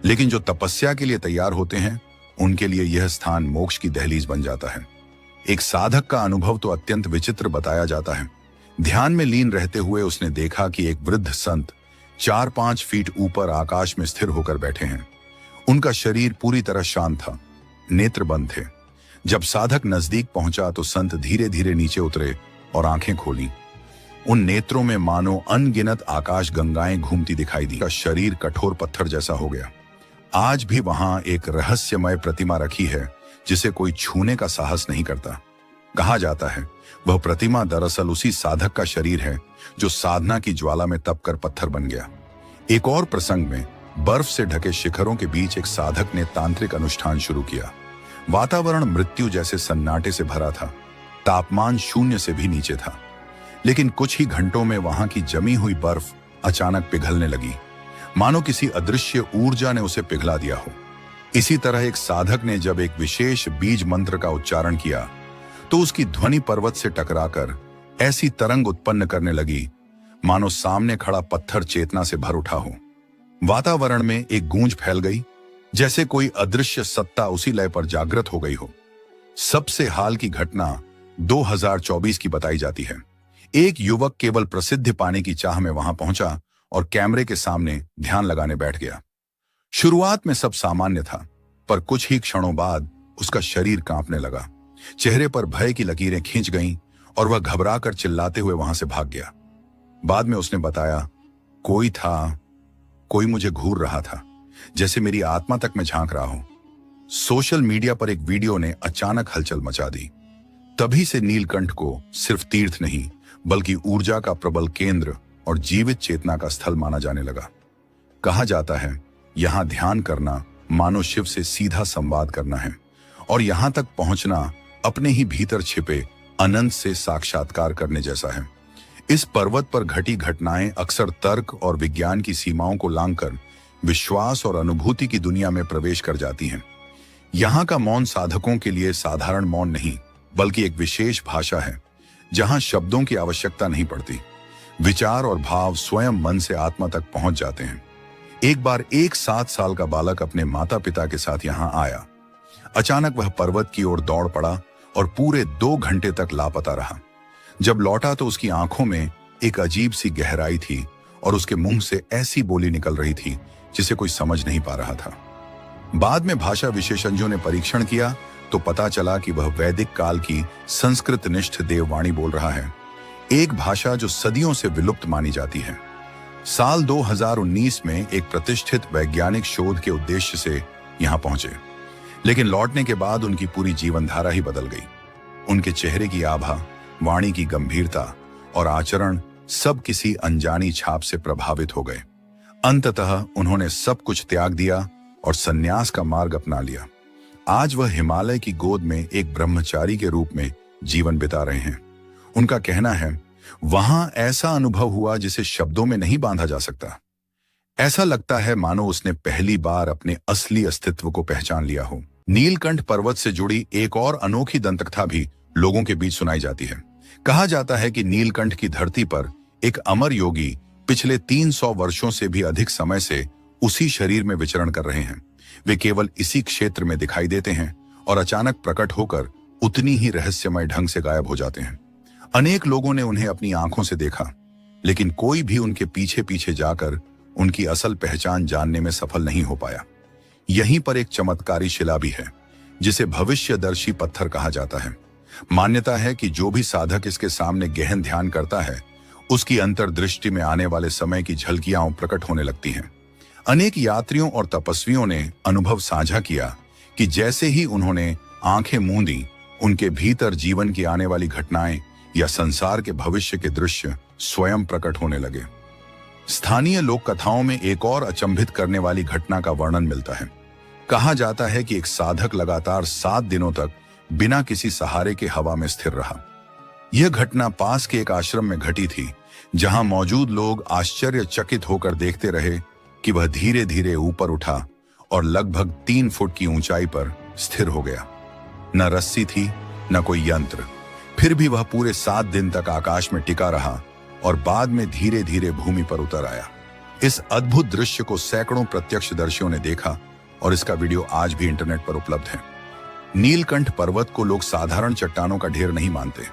लेकिन जो तपस्या के लिए तैयार होते हैं उनके लिए यह स्थान मोक्ष की दहलीज बन जाता है। एक साधक का अनुभव तो अत्यंत विचित्र बताया जाता है। ध्यान में लीन रहते हुए उसने देखा कि एक वृद्ध संत 4-5 फीट ऊपर आकाश में स्थिर होकर बैठे हैं। उनका शरीर पूरी तरह शांत था, नेत्र बंद थे। जब साधक नजदीक पहुंचा तो संत धीरे धीरे नीचे उतरे और आंखें खोली। उन नेत्रों में मानो अनगिनत आकाश गंगाएं घूमती दिखाई दी। शरीर कठोर पत्थर जैसा हो गया। आज भी वहां एक रहस्यमय प्रतिमा रखी है जिसे कोई छूने का साहस नहीं करता। कहा जाता है वह प्रतिमा दरअसल उसी साधक का शरीर है जो साधना की ज्वाला में तपकर पत्थर बन गया। एक और प्रसंग में बर्फ से ढके शिखरों के बीच एक साधक ने तांत्रिक अनुष्ठान शुरू किया। वातावरण मृत्यु जैसे सन्नाटे से भरा था, तापमान शून्य से भी नीचे था, लेकिन कुछ ही घंटों में वहां की जमी हुई बर्फ अचानक पिघलने लगी, मानो किसी अदृश्य ऊर्जा ने उसे पिघला दिया हो। इसी तरह एक साधक ने जब एक विशेष बीज मंत्र का उच्चारण किया तो उसकी ध्वनि पर्वत से टकराकर ऐसी तरंग उत्पन्न करने लगी मानो सामने खड़ा पत्थर चेतना से भर उठा हो। वातावरण में एक गूंज फैल गई, जैसे कोई अदृश्य सत्ता उसी लय पर जागृत हो गई हो। सबसे हाल की घटना 2024 की बताई जाती है। एक युवक केवल प्रसिद्धि पाने की चाह में वहां पहुंचा और कैमरे के सामने ध्यान लगाने बैठ गया। शुरुआत में सब सामान्य था, पर कुछ ही क्षणों बाद उसका शरीर कांपने लगा, चेहरे पर भय की लकीरें खींच गईं और वह घबराकर चिल्लाते हुए वहां से भाग गया। बाद में उसने बताया, कोई मुझे घूर रहा था, जैसे मेरी आत्मा तक में झांक रहा हो। सोशल मीडिया पर एक वीडियो ने अचानक हलचल मचा दी। तभी से नीलकंठ को सिर्फ तीर्थ नहीं, बल्कि ऊर्जा का प्रबल केंद्र और जीवित चेतना का स्थल माना जाने लगा। कहा जाता है यहां ध्यान करना मानो शिव से सीधा संवाद करना है, और यहां तक पहुंचना अपने ही भीतर छिपे अनंत से साक्षात्कार करने जैसा है। इस पर्वत पर घटी घटनाएं अक्सर तर्क और विज्ञान की सीमाओं को लांघकर विश्वास और अनुभूति की दुनिया में प्रवेश कर जाती हैं। यहाँ का मौन साधकों के लिए साधारण मौन नहीं, बल्कि एक विशेष भाषा है, जहाँ शब्दों की आवश्यकता नहीं पड़ती। विचार और भाव स्वयं मन से आत्मा तक पहुंच जाते हैं। एक बार एक 7 साल का बालक अपने माता पिता के साथ यहाँ आया। अचानक वह पर्वत की ओर दौड़ पड़ा और पूरे 2 घंटे तक लापता रहा। जब लौटा तो उसकी आंखों में एक अजीब सी गहराई थी और उसके मुंह से ऐसी बोली निकल रही थी जिसे कोई समझ नहीं पा रहा था। बाद में भाषा विशेषज्ञों ने परीक्षण किया तो पता चला कि वह वैदिक काल की संस्कृत निष्ठ देववाणी बोल रहा है, एक भाषा जो सदियों से विलुप्त मानी जाती है। साल 2019 में एक प्रतिष्ठित वैज्ञानिक शोध के उद्देश्य से यहां पहुंचे, लेकिन लौटने के बाद उनकी पूरी जीवनधारा ही बदल गई। उनके चेहरे की आभा, वाणी की गंभीरता और आचरण सब किसी अनजानी छाप से प्रभावित हो गए। अंततः उन्होंने सब कुछ त्याग दिया और सन्यास का मार्ग अपना लिया। आज वह हिमालय की गोद में एक ब्रह्मचारी के रूप में जीवन बिता रहे हैं। उनका कहना है, वहां ऐसा अनुभव हुआ जिसे शब्दों में नहीं बांधा जा सकता। ऐसा लगता है मानो उसने पहली बार अपने असली अस्तित्व को पहचान लिया हो। नीलकंठ पर्वत से जुड़ी एक और अनोखी दंतकथा भी लोगों के बीच सुनाई जाती है। कहा जाता है कि नीलकंठ की धरती पर एक अमर योगी पिछले 300 वर्षों से भी अधिक समय से उसी शरीर में विचरण कर रहे हैं। वे केवल इसी क्षेत्र में दिखाई देते हैं और अचानक प्रकट होकर उतनी ही रहस्यमय ढंग से गायब हो जाते हैं। अनेक लोगों ने उन्हें अपनी आंखों से देखा, लेकिन कोई भी उनके पीछे पीछे जाकर उनकी असल पहचान जानने में सफल नहीं हो पाया। यहीं पर एक चमत्कारी शिला भी है, जिसे भविष्यदर्शी पत्थर कहा जाता है। मान्यता है कि जो भी साधक इसके सामने गहन ध्यान करता है, उसकी अंतर्दृष्टि में आने वाले समय की झलकियां प्रकट होने लगती हैं। अनेक यात्रियों और तपस्वियों ने अनुभव साझा किया कि जैसे ही उन्होंने आंखें मूंदी, उनके भीतर जीवन की आने वाली घटनाएं या संसार के भविष्य के दृश्य स्वयं प्रकट होने लगे। स्थानीय लोक कथाओं में एक और अचंभित करने वाली घटना का वर्णन मिलता है। कहा जाता है कि एक साधक लगातार 7 दिनों तक बिना किसी सहारे के हवा में स्थिर रहा। यह घटना पास के एक आश्रम में घटी थी, जहां मौजूद लोग आश्चर्यचकित होकर देखते रहे कि वह धीरे धीरे ऊपर उठा और लगभग 3 फुट की ऊंचाई पर स्थिर हो गया। न रस्सी थी, न कोई यंत्र, फिर भी वह पूरे 7 दिन तक आकाश में टिका रहा और बाद में धीरे धीरे भूमि पर उतर आया। इस अद्भुत दृश्य को सैकड़ों प्रत्यक्षदर्शियों ने देखा और इसका वीडियो आज भी इंटरनेट पर उपलब्ध है। नीलकंठ पर्वत को लोग साधारण चट्टानों का ढेर नहीं मानते।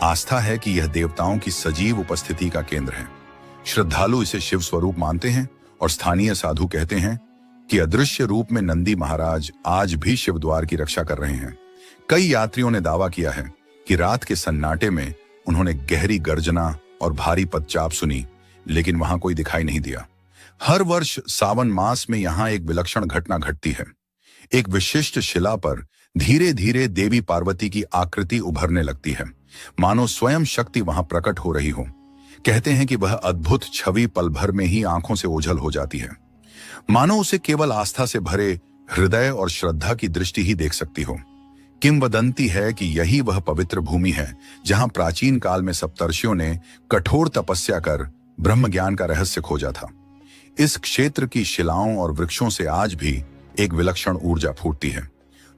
आस्था है कि यह देवताओं की सजीव उपस्थिति का केंद्र है। श्रद्धालु इसे शिव स्वरूप मानते हैं और स्थानीय साधु कहते हैं कि अदृश्य रूप में नंदी महाराज आज भी शिव द्वार की रक्षा कर रहे हैं। कई यात्रियों ने दावा किया है कि रात के सन्नाटे में उन्होंने गहरी गर्जना और भारी पदचाप सुनी, लेकिन वहां कोई दिखाई नहीं दिया। हर वर्ष सावन मास में यहां एक विलक्षण घटना घटती है। एक विशिष्ट शिला पर धीरे धीरे देवी पार्वती की आकृति उभरने लगती है, मानो स्वयं शक्ति वहां प्रकट हो रही हो। कहते हैं कि वह अद्भुत छवि पल भर में ही आंखों से ओझल हो जाती है, मानो उसे केवल आस्था से भरे हृदय और श्रद्धा की दृष्टि ही देख सकती हो। किंवदंती है कि यही वह पवित्र भूमि है जहां प्राचीन काल में सप्तर्षियों ने कठोर तपस्या कर ब्रह्म ज्ञान का रहस्य खोजा था। इस क्षेत्र की शिलाओं और वृक्षों से आज भी एक विलक्षण ऊर्जा फूटती है।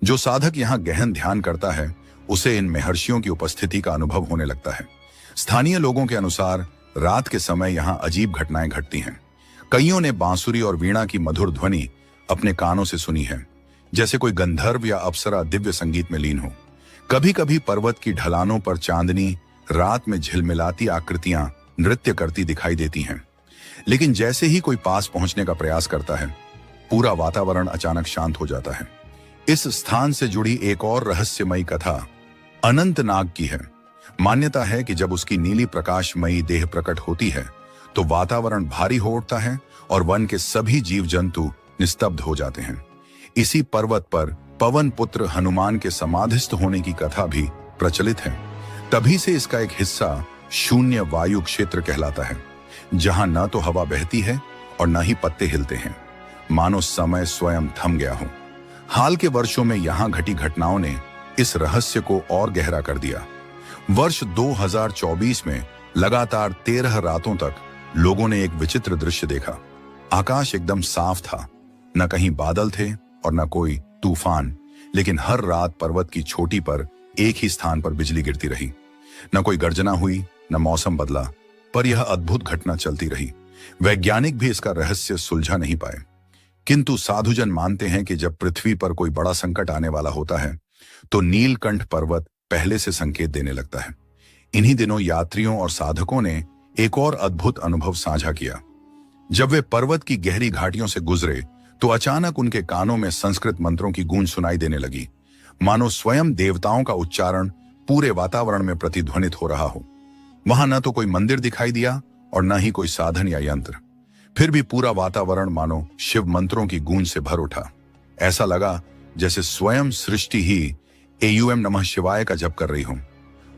जो साधक यहाँ गहन ध्यान करता है उसे इन महर्षियों की उपस्थिति का अनुभव होने लगता है। स्थानीय लोगों के अनुसार रात के समय यहाँ अजीब घटनाएं घटती हैं। कईयों ने बांसुरी और वीणा की मधुर ध्वनि अपने कानों से सुनी है, जैसे कोई गंधर्व या अप्सरा दिव्य संगीत में लीन हो। कभी कभी पर्वत की ढलानों पर चांदनी रात में झिलमिलाती आकृतियां नृत्य करती दिखाई देती हैं। लेकिन जैसे ही कोई पास पहुंचने का प्रयास करता है, पूरा वातावरण अचानक शांत हो जाता है। इस स्थान से जुड़ी एक और रहस्यमयी कथा अनंतनाग की है। मान्यता है कि जब उसकी नीली प्रकाशमयी देह प्रकट होती है तो वातावरण भारी हो उठता है और वन के सभी जीव जंतु निस्तब्ध हो जाते हैं। इसी पर्वत पर पवन पुत्र हनुमान के समाधिस्थ होने की कथा भी प्रचलित है। तभी से इसका एक हिस्सा शून्य वायु क्षेत्र कहलाता है, जहां न तो हवा बहती है और न ही पत्ते हिलते हैं, मानो समय स्वयं थम गया हो। हाल के वर्षों में यहां घटी घटनाओं ने इस रहस्य को और गहरा कर दिया। वर्ष 2024 में लगातार 13 रातों तक लोगों ने एक विचित्र दृश्य देखा। आकाश एकदम साफ था, न कहीं बादल थे और न कोई तूफान, लेकिन हर रात पर्वत की चोटी पर एक ही स्थान पर बिजली गिरती रही। न कोई गर्जना हुई, न मौसम बदला, पर यह अद्भुत घटना चलती रही। वैज्ञानिक भी इसका रहस्य सुलझा नहीं पाए, किंतु साधुजन मानते हैं कि जब पृथ्वी पर कोई बड़ा संकट आने वाला होता है तो नीलकंठ पर्वत पहले से संकेत देने लगता है। इन्हीं दिनों यात्रियों और साधकों ने एक और अद्भुत अनुभव साझा किया। जब वे पर्वत की गहरी घाटियों से गुजरे तो अचानक उनके कानों में संस्कृत मंत्रों की गूंज सुनाई देने लगी, मानो स्वयं देवताओं का उच्चारण पूरे वातावरण में प्रतिध्वनित हो रहा हो। वहां न तो कोई मंदिर दिखाई दिया और न ही कोई साधन या यंत्र, फिर भी पूरा वातावरण मानो शिव मंत्रों की गूंज से भर उठा। ऐसा लगा जैसे स्वयं सृष्टि ही एयूएम नमः शिवाय का जप कर रही हो।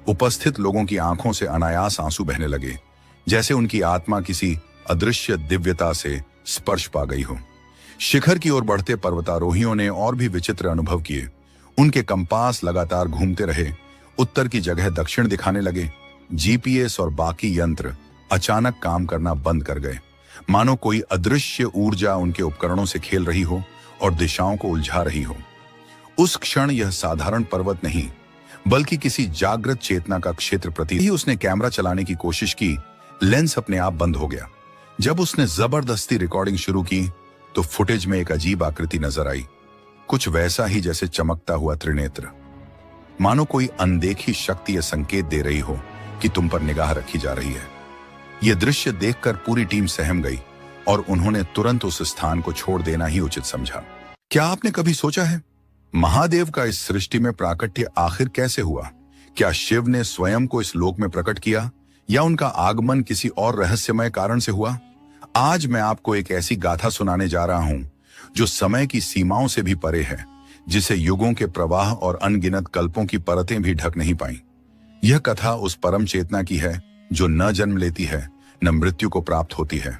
उपस्थित लोगों की आंखों से अनायास आंसू बहने लगे, जैसे उनकी आत्मा किसी अदृश्य दिव्यता से स्पर्श पा गई हो। शिखर की ओर बढ़ते पर्वतारोहियों ने और भी विचित्र अनुभव किए। उनके कंपास लगातार घूमते रहे, उत्तर की जगह दक्षिण दिखाने लगे। जीपीएस और बाकी यंत्र अचानक काम करना बंद कर गए, मानो कोई अदृश्य ऊर्जा उनके उपकरणों से खेल रही हो और दिशाओं को उलझा रही हो। उस क्षण यह साधारण पर्वत नहीं, बल्कि किसी जागृत चेतना का क्षेत्र प्रतीत ही। उसने कैमरा चलाने की कोशिश की, लेंस अपने आप बंद हो गया। जब उसने जबरदस्ती रिकॉर्डिंग शुरू की तो फुटेज में एक अजीब आकृति नजर आई, कुछ वैसा ही जैसे चमकता हुआ त्रिनेत्र, मानो कोई अनदेखी शक्ति यह संकेत दे रही हो कि तुम पर निगाह रखी जा रही है। यह दृश्य देखकर पूरी टीम सहम गई और उन्होंने तुरंत उस स्थान को छोड़ देना ही उचित समझा। क्या आपने कभी सोचा है, महादेव का इस सृष्टि में प्राकट्य आखिर कैसे हुआ? क्या शिव ने स्वयं को इस लोक में प्रकट किया या उनका आगमन किसी और रहस्यमय कारण से हुआ? आज मैं आपको एक ऐसी गाथा सुनाने जा रहा हूं जो समय की सीमाओं से भी परे है, जिसे युगों के प्रवाह और अनगिनत कल्पों की परतें भी ढक नहीं पाई। यह कथा उस परम चेतना की है जो न जन्म लेती है न मृत्यु को प्राप्त होती है,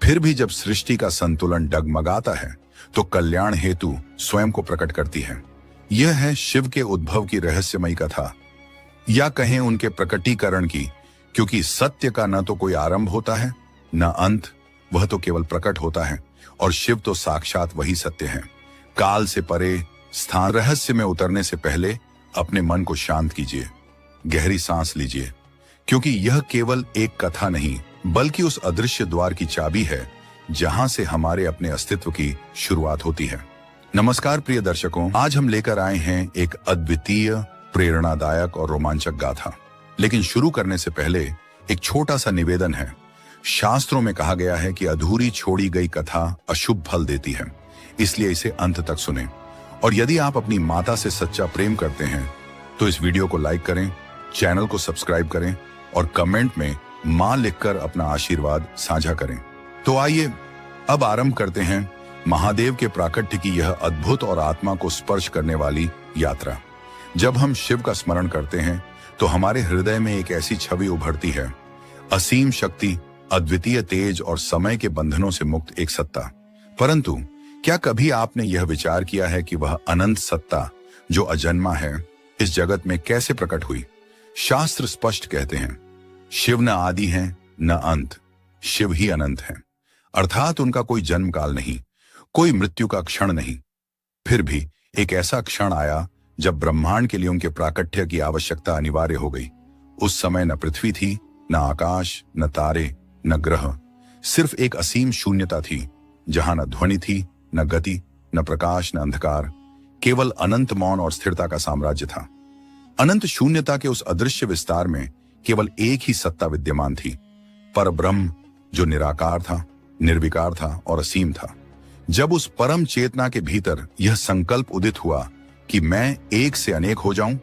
फिर भी जब सृष्टि का संतुलन डगमगाता है तो कल्याण हेतु स्वयं को प्रकट करती है। यह है शिव के उद्भव की रहस्यमयी कथा, या कहें उनके प्रकटीकरण की, क्योंकि सत्य का न तो कोई आरंभ होता है न अंत, वह तो केवल प्रकट होता है, और शिव तो साक्षात वही सत्य है। काल से परे स्थान रहस्य में उतरने से पहले अपने मन को शांत कीजिए, गहरी सांस लीजिए, क्योंकि यह केवल एक कथा नहीं बल्कि उस अदृश्य द्वार की चाबी है जहां से हमारे अपने अस्तित्व की शुरुआत होती है। नमस्कार प्रिय दर्शकों, आज हम लेकर आए हैं एक अद्वितीय, प्रेरणादायक और रोमांचक गाथा। लेकिन शुरू करने से पहले एक छोटा सा निवेदन है। शास्त्रों में कहा गया है कि अधूरी छोड़ी गई कथा अशुभ फल देती है, इसलिए इसे अंत तक सुनें। और यदि आप अपनी माता से सच्चा प्रेम करते हैं तो इस वीडियो को लाइक करें, चैनल को सब्सक्राइब करें और कमेंट में मां लिखकर अपना आशीर्वाद साझा करें। तो आइए अब आरंभ करते हैं महादेव के प्राकट्य की यह अद्भुत और आत्मा को स्पर्श करने वाली यात्रा। जब हम शिव का स्मरण करते हैं तो हमारे हृदय में एक ऐसी छवि उभरती है, असीम शक्ति, अद्वितीय तेज और समय के बंधनों से मुक्त एक सत्ता। परंतु क्या कभी आपने यह विचार किया है कि वह अनंत सत्ता जो अजन्मा है, इस जगत में कैसे प्रकट हुई? शास्त्र स्पष्ट कहते हैं, शिव न आदि हैं न अंत, शिव ही अनंत हैं। अर्थात उनका कोई जन्म काल नहीं, कोई मृत्यु का क्षण नहीं। फिर भी एक ऐसा क्षण आया जब ब्रह्मांड के लिए उनके प्राकट्य की आवश्यकता अनिवार्य हो गई। उस समय न पृथ्वी थी, न आकाश, न तारे, न ग्रह, सिर्फ एक असीम शून्यता थी, जहां न ध्वनि थी, न गति, न प्रकाश, न अंधकार, केवल अनंत मौन और स्थिरता का साम्राज्य था। अनंत शून्यता के उस अदृश्य विस्तार में केवल एक ही सत्ता विद्यमान थी, परब्रह्म, जो निराकार था, निर्विकार था और असीम था। जब उस परम चेतना के भीतर यह संकल्प उदित हुआ कि मैं एक से अनेक हो जाऊं,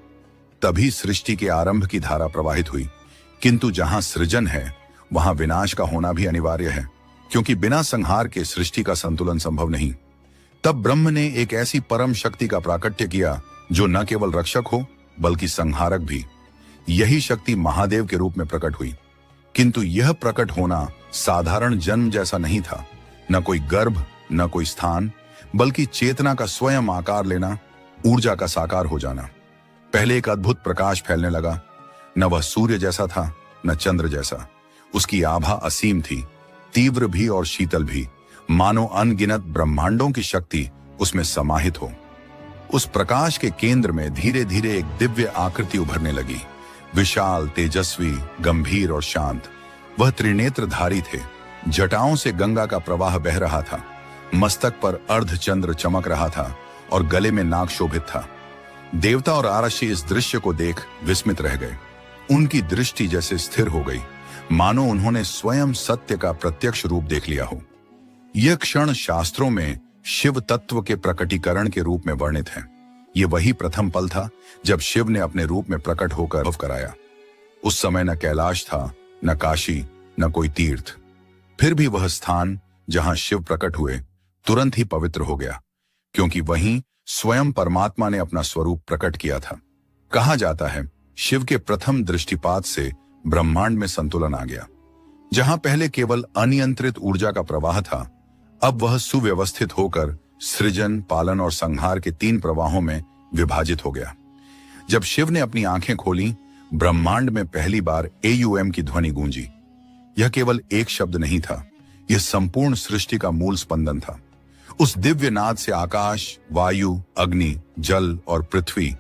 तभी सृष्टि के आरंभ की धारा प्रवाहित हुई। किंतु जहां सृजन है वहां विनाश का होना भी अनिवार्य है, क्योंकि बिना संहार के सृष्टि का संतुलन संभव नहीं। तब ब्रह्म ने एक ऐसी परम शक्ति का प्राकट्य किया जो न केवल रक्षक हो बल्कि संहारक भी। यही शक्ति महादेव के रूप में प्रकट हुई। किंतु यह प्रकट होना साधारण जन्म जैसा नहीं था, न कोई गर्भ, न कोई स्थान, बल्कि चेतना का स्वयं आकार लेना, ऊर्जा का साकार हो जाना। पहले एक अद्भुत प्रकाश फैलने लगा। न वह सूर्य जैसा था, न चंद्र जैसा। उसकी आभा असीम थी, तीव्र भी और शीतल भी, मानो अनगिनत ब्रह्मांडों की शक्ति उसमें समाहित हो। उस प्रकाश के केंद्र में धीरे धीरे एक दिव्य आकृति उभरने लगी, विशाल, तेजस्वी, गंभीर और शांत। वह त्रिनेत्रधारी थे। जटाओं से गंगा का प्रवाह बह रहा था, मस्तक पर अर्धचंद्र चमक रहा था और गले में नाग शोभित था। देवता और आरक्षी इस दृश्य को देख विस्मित रह गए। उनकी दृष्टि जैसे स्थिर हो गई, मानो उन्होंने स्वयं सत्य का प्रत्यक्ष रूप देख लिया हो। यह क्षण शास्त्रों में शिव तत्व के प्रकटीकरण के रूप में वर्णित है। यह वही प्रथम पल था जब शिव ने अपने रूप में प्रकट होकर अनुभव कराया। उस समय न कैलाश था, न काशी, न कोई तीर्थ। फिर भी वह स्थान जहां शिव प्रकट हुए तुरंत ही पवित्र हो गया, क्योंकि वहीं स्वयं परमात्मा ने अपना स्वरूप प्रकट किया था। कहा जाता है, शिव के प्रथम दृष्टिपात से ब्रह्मांड में संतुलन आ गया। जहां पहले केवल अनियंत्रित ऊर्जा का प्रवाह था, अब वह सुव्यवस्थित होकर सृजन, पालन और संहार के 3 प्रवाहों में विभाजित हो गया। जब शिव ने अपनी आंखें खोली, ब्रह्मांड में पहली बार AUM की ध्वनि गूंजी। यह केवल एक शब्द नहीं था, यह संपूर्ण सृष्टि का मूल स्पंदन था। उस दिव्य नाद से आकाश, वायु, अग्नि, जल और पृथ्वी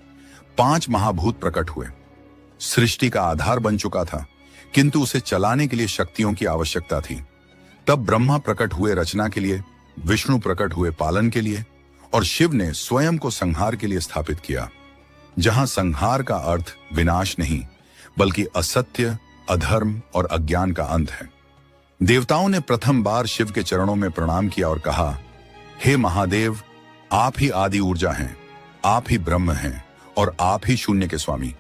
5 महाभूत प्रकट हुए। सृष्टि का आधार बन चुका था, किंतु उसे चलाने के लिए शक्तियों की आवश्यकता थी। तब ब्रह्मा प्रकट हुए रचना के लिए, विष्णु प्रकट हुए पालन के लिए, और शिव ने स्वयं को संहार के लिए स्थापित किया। जहां संहार का अर्थ विनाश नहीं, बल्कि असत्य, अधर्म और अज्ञान का अंत है। देवताओं ने प्रथम बार शिव के चरणों में प्रणाम किया और कहा, हे महादेव, आप ही आदि ऊर्जा हैं, आप ही ब्रह्म हैं और आप ही शून्य के स्वामी।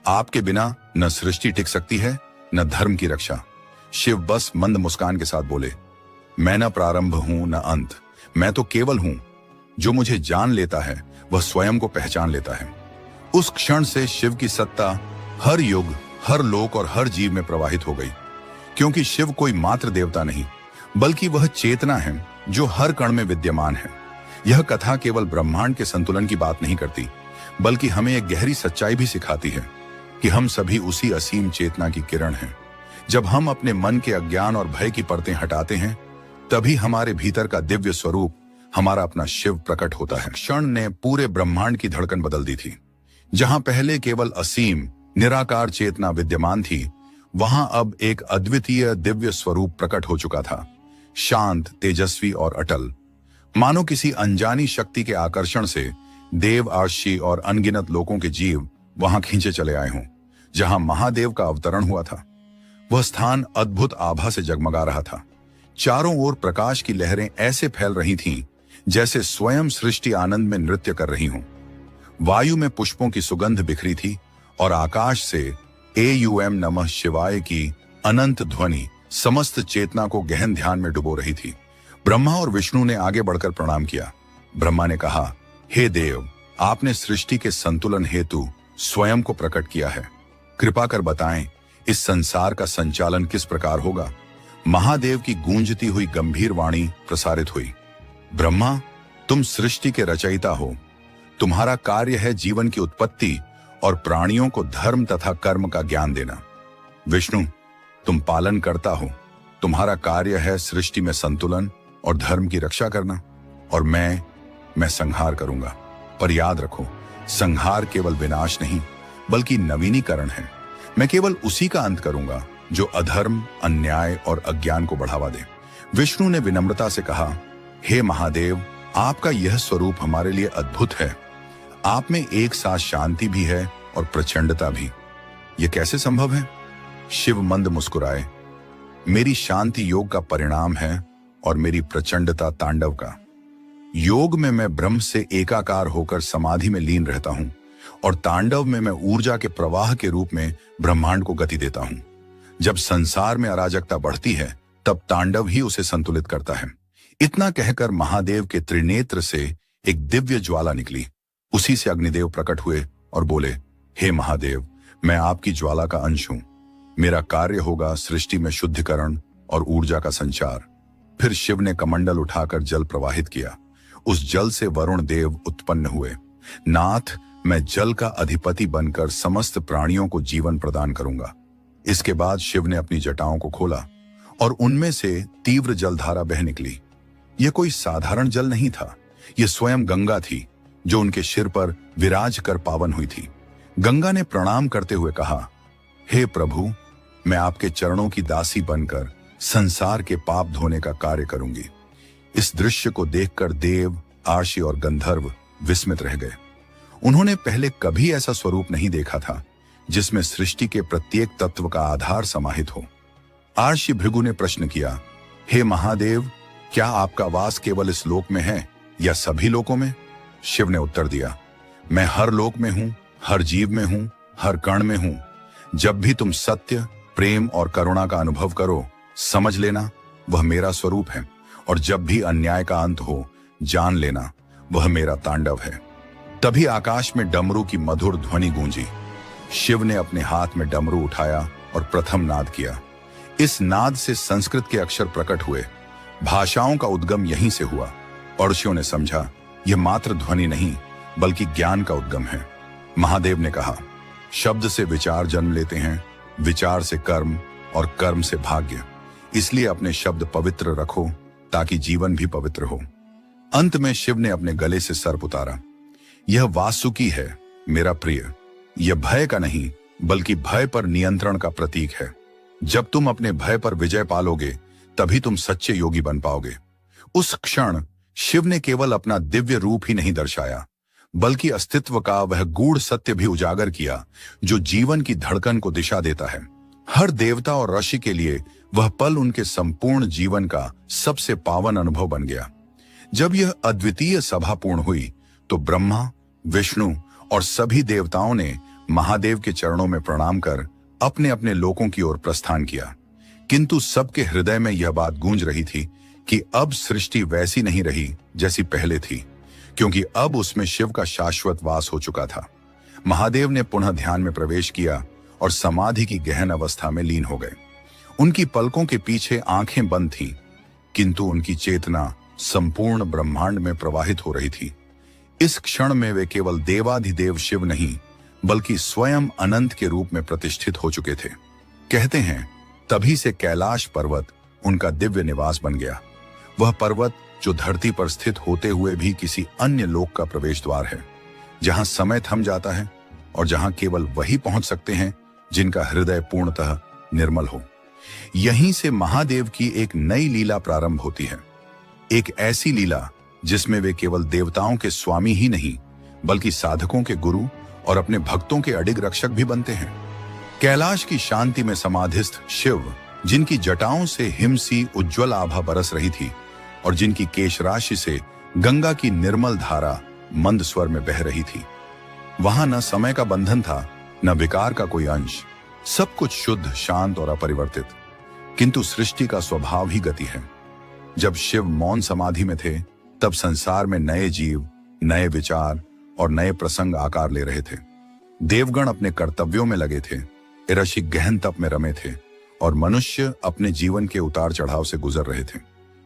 आपके बिना न सृष्टि टिक सकती है, न धर्म की रक्षा। शिव बस मंद मुस्कान के साथ बोले, मैं न प्रारंभ हूं न अंत, मैं तो केवल हूं। जो मुझे जान लेता है वह स्वयं को पहचान लेता है। उस क्षण से शिव की सत्ता हर युग, हर लोक और हर जीव में प्रवाहित हो गई, क्योंकि शिव कोई मात्र देवता नहीं, बल्कि वह चेतना है जो हर कण में विद्यमान है। यह कथा केवल ब्रह्मांड के संतुलन की बात नहीं करती, बल्कि हमें एक गहरी सच्चाई भी सिखाती है कि हम सभी उसी असीम चेतना की किरण हैं। जब हम अपने मन के अज्ञान और भय की परतें हटाते हैं, तभी हमारे भीतर का दिव्य स्वरूप, हमारा अपना शिव प्रकट होता है। क्षण ने पूरे ब्रह्मांड की धड़कन बदल दी थी। जहां पहले केवल असीम, निराकार चेतना विद्यमान थी, वहां अब एक अद्वितीय दिव्य स्वरूप प्रकट हो चुका था, शांत, तेजस्वी और अटल। मानो किसी अनजानी शक्ति के आकर्षण से देव, आर्षी और अनगिनत लोगों के जीव वहां खींचे चले आए हों। जहां महादेव का अवतरण हुआ था, वह स्थान अद्भुत आभा से जगमगा रहा था। चारों ओर प्रकाश की लहरें ऐसे फैल रही थीं जैसे स्वयं सृष्टि आनंद में नृत्य कर रही हों। वायु में पुष्पों की सुगंध बिखरी थी और आकाश से AUM नमः शिवाय की अनंत ध्वनि समस्त चेतना को गहन ध्यान में डुबो रही थी। ब्रह्मा और विष्णु ने आगे बढ़कर प्रणाम किया। ब्रह्मा ने कहा, हे देव, आपने सृष्टि के संतुलन हेतु स्वयं को प्रकट किया है। कृपा कर बताएं, इस संसार का संचालन किस प्रकार होगा? महादेव की गूंजती हुई गंभीर वाणी प्रसारित हुई। ब्रह्मा, तुम सृष्टि के रचयिता हो। तुम्हारा कार्य है जीवन की उत्पत्ति और प्राणियों को धर्म तथा कर्म का ज्ञान देना। विष्णु, तुम पालन करता हो। तुम्हारा कार्य है सृष्टि में संतुलन और धर्म की रक्षा करना। और मैं संहार करूंगा। पर याद रखो, संहार केवल विनाश नहीं बल्कि नवीनीकरण है। मैं केवल उसी का अंत करूंगा जो अधर्म, अन्याय और अज्ञान को बढ़ावा दे। विष्णु ने विनम्रता से कहा, हे महादेव, आपका यह स्वरूप हमारे लिए अद्भुत है। आप में एक साथ शांति भी है और प्रचंडता भी। यह कैसे संभव है? शिव मंद मुस्कुराए। मेरी शांति योग का परिणाम है और मेरी प्रचंडता तांडव का। योग में मैं ब्रह्म से एकाकार होकर समाधि में लीन रहता हूं और तांडव में मैं ऊर्जा के प्रवाह के रूप में ब्रह्मांड को गति देता हूं। जब संसार में अराजकता बढ़ती है तब तांडव ही उसे संतुलित करता है। इतना कहकर महादेव के त्रिनेत्र से एक दिव्य ज्वाला निकली। उसी से अग्निदेव प्रकट हुए और बोले, हे महादेव, मैं आपकी ज्वाला का अंश हूं। मेरा कार्य होगा सृष्टि में शुद्धिकरण और ऊर्जा का संचार। फिर शिव ने कमंडल उठाकर जल प्रवाहित किया। उस जल से वरुण देव उत्पन्न हुए। नाथ, मैं जल का अधिपति बनकर समस्त प्राणियों को जीवन प्रदान करूंगा। इसके बाद शिव ने अपनी जटाओं को खोला और उनमें से तीव्र जलधारा बह निकली। यह कोई साधारण जल नहीं था, यह स्वयं गंगा थी जो उनके सिर पर विराज कर पावन हुई थी। गंगा ने प्रणाम करते हुए कहा, हे प्रभु, मैं आपके चरणों की दासी बनकर संसार के पाप धोने का कार्य करूंगी। इस दृश्य को देखकर देव, आर्षि और गंधर्व विस्मित रह गए। उन्होंने पहले कभी ऐसा स्वरूप नहीं देखा था जिसमें सृष्टि के प्रत्येक तत्व का आधार समाहित हो। आर्षि भृगु ने प्रश्न किया, हे महादेव, क्या आपका वास केवल इस लोक में है या सभी लोकों में? शिव ने उत्तर दिया, मैं हर लोक में हूं, हर जीव में हूं, हर कण में हूं। जब भी तुम सत्य, प्रेम और करुणा का अनुभव करो, समझ लेना वह मेरा स्वरूप है। और जब भी अन्याय का अंत हो, जान लेना वह मेरा तांडव है। तभी आकाश में डमरू की मधुर ध्वनि गूंजी। शिव ने अपने हाथ में डमरू उठाया और प्रथम नाद किया। इस नाद से संस्कृत के अक्षर प्रकट हुए। भाषाओं का उद्गम यहीं से हुआ। पड़ोसियों ने समझा, यह मात्र ध्वनि नहीं बल्कि ज्ञान का उद्गम है। महादेव ने कहा, शब्द से विचार जन्म लेते हैं, विचार से कर्म और कर्म से भाग्य। इसलिए अपने शब्द पवित्र रखो ताकि जीवन भी पवित्र हो। अंत में शिव ने अपने गले से सर्प उतारा। यह वासुकी है मेरा प्रिय। यह भय का नहीं बल्कि भय पर नियंत्रण का प्रतीक है। जब तुम अपने भय पर विजय पालोगे तभी तुम सच्चे योगी बन पाओगे। उस क्षण शिव ने केवल अपना दिव्य रूप ही नहीं दर्शाया बल्कि अस्तित्व का वह गूढ़ सत्य भी उजागर किया जो जीवन की धड़कन को दिशा देता है। हर देवता और ऋषि के लिए वह पल उनके संपूर्ण जीवन का सबसे पावन अनुभव बन गया। जब यह अद्वितीय सभा पूर्ण हुई तो ब्रह्मा, विष्णु और सभी देवताओं ने महादेव के चरणों में प्रणाम कर अपने अपने लोकों की ओर प्रस्थान किया। किंतु सबके हृदय में यह बात गूंज रही थी कि अब सृष्टि वैसी नहीं रही जैसी पहले थी, क्योंकि अब उसमें शिव का शाश्वत वास हो चुका था। महादेव ने पुनः ध्यान में प्रवेश किया और समाधि की गहन अवस्था में लीन हो गए। उनकी पलकों के पीछे आंखें बंद थीं, किंतु उनकी चेतना संपूर्ण ब्रह्मांड में प्रवाहित हो रही थी। इस क्षण में वे केवल देवाधिदेव शिव नहीं बल्कि स्वयं अनंत के रूप में प्रतिष्ठित हो चुके थे। कहते हैं तभी से कैलाश पर्वत उनका दिव्य निवास बन गया। वह पर्वत जो धरती पर स्थित होते हुए भी किसी अन्य लोक का प्रवेश द्वार है, जहां समय थम जाता है और जहां केवल वही पहुंच सकते हैं जिनका हृदय पूर्णतः निर्मल हो। यहीं से महादेव की एक नई लीला प्रारंभ होती है। एक ऐसी लीला जिसमें वे केवल देवताओं के स्वामी ही नहीं बल्कि साधकों के गुरु और अपने भक्तों के अडिग रक्षक भी बनते हैं। कैलाश की शांति में समाधिस्थ शिव, जिनकी जटाओं से हिमसी उज्ज्वल आभा बरस रही थी और जिनकी केश राशि से गंगा की निर्मल धारा मंद स्वर में बह रही थी, वहां न समय का बंधन था न विकार का कोई अंश। सब कुछ शुद्ध, शांत और अपरिवर्तित। किंतु सृष्टि का स्वभाव ही गति है। जब शिव मौन समाधि में थे तब संसार में नए जीव, नए विचार और नए प्रसंग आकार ले रहे थे। देवगण अपने कर्तव्यों में लगे थे, ऋषि गहन तप में रमे थे और मनुष्य अपने जीवन के उतार चढ़ाव से गुजर रहे थे।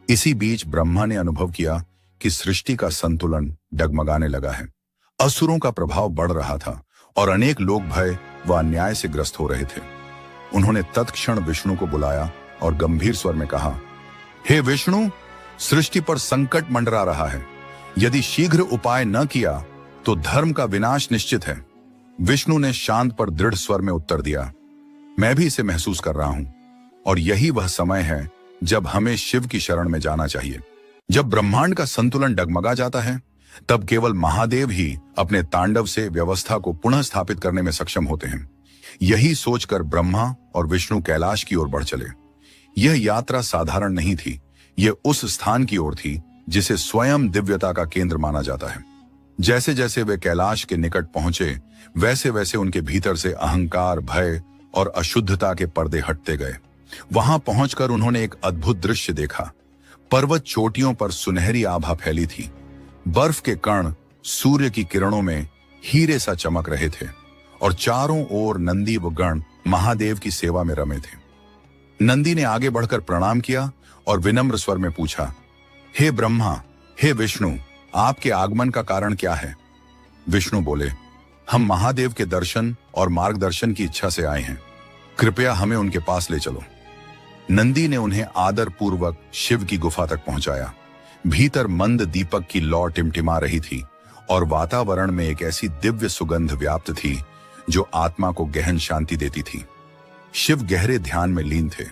इसी बीच ब्रह्मा ने अनुभव किया कि सृष्टि का संतुलन डगमगाने लगा है। असुरों का प्रभाव बढ़ रहा था और अनेक लोग भय व अन्याय से ग्रस्त हो रहे थे। उन्होंने तत्क्षण विष्णु को बुलाया और गंभीर स्वर में कहा, हे विष्णु, सृष्टि पर संकट मंडरा रहा है। यदि शीघ्र उपाय न किया तो धर्म का विनाश निश्चित है। विष्णु ने शांत पर दृढ़ स्वर में उत्तर दिया, मैं भी इसे महसूस कर रहा हूं और यही वह समय है जब हमें शिव की शरण में जाना चाहिए। जब ब्रह्मांड का संतुलन डगमगा जाता है तब केवल महादेव ही अपने तांडव से व्यवस्था को पुनः स्थापित करने में सक्षम होते हैं। यही सोचकर ब्रह्मा और विष्णु कैलाश की ओर बढ़ चले। यह यात्रा साधारण नहीं थी, यह उस स्थान की ओर थी जिसे स्वयं दिव्यता का केंद्र माना जाता है। जैसे जैसे वे कैलाश के निकट पहुंचे वैसे वैसे उनके भीतर से अहंकार, भय और अशुद्धता के पर्दे हटते गए। वहां पहुंचकर उन्होंने एक अद्भुत दृश्य देखा। पर्वत चोटियों पर सुनहरी आभा फैली थी। बर्फ के कण सूर्य की किरणों में हीरे सा चमक रहे थे और चारों ओर नंदी व गण महादेव की सेवा में रमे थे। नंदी ने आगे बढ़कर प्रणाम किया और विनम्र स्वर में पूछा, हे ब्रह्मा, हे विष्णु, आपके आगमन का कारण क्या है? विष्णु बोले, हम महादेव के दर्शन और मार्गदर्शन की इच्छा से आए हैं। कृपया हमें उनके पास ले चलो। नंदी ने उन्हें आदर पूर्वक शिव की गुफा तक पहुंचाया। भीतर मंद दीपक की लौ टिमटिमा रही थी और वातावरण में एक ऐसी दिव्य सुगंध व्याप्त थी जो आत्मा को गहन शांति देती थी। शिव गहरे ध्यान में लीन थे।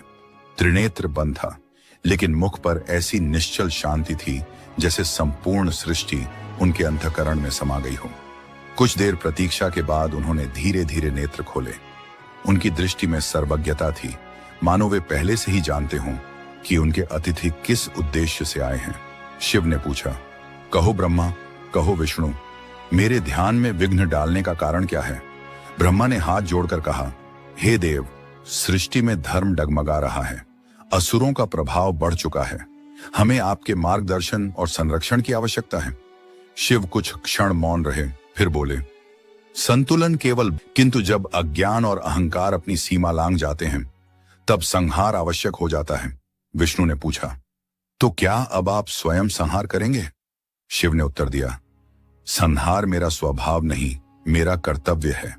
त्रिनेत्र बंद था, लेकिन मुख पर ऐसी निश्चल शांति थी जैसे संपूर्ण सृष्टि उनके अंतःकरण में समा गई हो। कुछ देर प्रतीक्षा के बाद उन्होंने धीरे धीरे नेत्र खोले। उनकी दृष्टि में सर्वज्ञता थी, मानो वे पहले से ही जानते हों कि उनके अतिथि किस उद्देश्य से आए हैं। शिव ने पूछा, कहो ब्रह्मा, कहो विष्णु, मेरे ध्यान में विघ्न डालने का कारण क्या है? ब्रह्मा ने हाथ जोड़कर कहा, हे देव, सृष्टि में धर्म डगमगा रहा है। असुरों का प्रभाव बढ़ चुका है। हमें आपके मार्गदर्शन और संरक्षण की आवश्यकता है। शिव कुछ क्षण मौन रहे, फिर बोले, संतुलन केवल, किंतु जब अज्ञान और अहंकार अपनी सीमा लांघ जाते हैं तब संहार आवश्यक हो जाता है। विष्णु ने पूछा, तो क्या अब आप स्वयं संहार करेंगे? शिव ने उत्तर दिया, संहार मेरा स्वभाव नहीं, मेरा कर्तव्य है,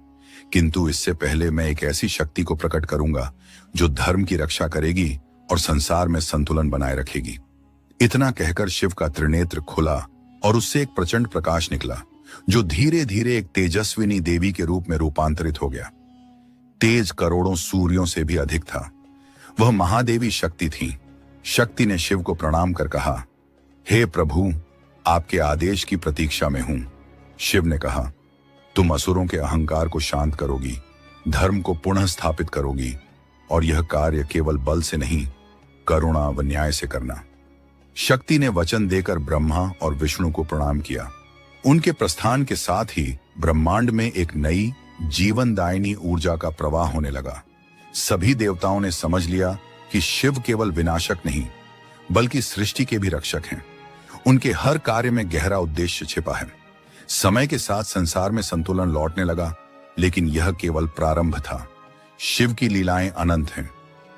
किंतु इससे पहले मैं एक ऐसी शक्ति को प्रकट करूंगा जो धर्म की रक्षा करेगी और संसार में संतुलन बनाए रखेगी। इतना कहकर शिव का त्रिनेत्र खुला और उससे एक प्रचंड प्रकाश निकला जो धीरे धीरे एक तेजस्विनी देवी के रूप में रूपांतरित हो गया। तेज करोड़ों सूर्यों से भी अधिक था। वह महादेवी शक्ति थी। शक्ति ने शिव को प्रणाम कर कहा, हे प्रभु, आपके आदेश की प्रतीक्षा में हूं। शिव ने कहा, तुम असुरों के अहंकार को शांत करोगी, धर्म को पुनः स्थापित करोगी और यह कार्य केवल बल से नहीं, करुणा व न्याय से करना। शक्ति ने वचन देकर ब्रह्मा और विष्णु को प्रणाम किया। उनके प्रस्थान के साथ ही ब्रह्मांड में एक नई जीवनदायिनी ऊर्जा का प्रवाह होने लगा। सभी देवताओं ने समझ लिया कि शिव केवल विनाशक नहीं बल्कि सृष्टि के भी रक्षक हैं। उनके हर कार्य में गहरा उद्देश्य छिपा है। समय के साथ संसार में संतुलन लौटने लगा, लेकिन यह केवल प्रारंभ था। शिव की लीलाएं अनंत हैं।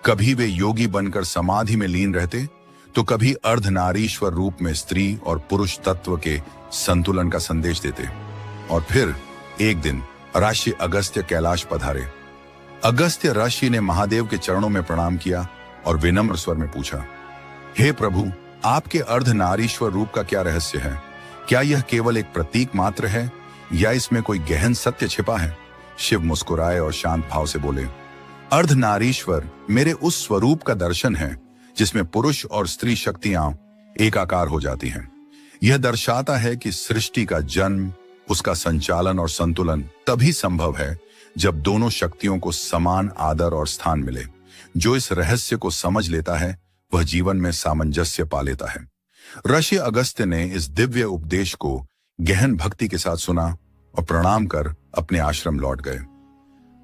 कभी वे योगी बनकर समाधि में लीन रहते, तो कभी अर्धनारीश्वर रूप में स्त्री और पुरुष तत्व के संतुलन का संदेश देते। और फिर एक दिन ऋषि अगस्त्य कैलाश पधारे। अगस्त्य ऋषि ने महादेव के चरणों में प्रणाम किया और विनम्र स्वर में पूछा, हे प्रभु, आपके अर्धनारीश्वर रूप का क्या रहस्य है? क्या यह केवल एक प्रतीक मात्र है या इसमें कोई गहन सत्य छिपा है? शिव मुस्कुराए और शांत भाव से बोले, अर्धनारीश्वर मेरे उस स्वरूप का दर्शन है जिसमें पुरुष और स्त्री शक्तियां एकाकार हो जाती हैं। यह दर्शाता है कि सृष्टि का जन्म, उसका संचालन और संतुलन तभी संभव है जब दोनों शक्तियों को समान आदर और स्थान मिले। जो इस रहस्य को समझ लेता है वह जीवन में सामंजस्य पा लेता है। ऋषि अगस्त्य ने इस दिव्य उपदेश को गहन भक्ति के साथ सुना और प्रणाम कर अपने आश्रम लौट गए।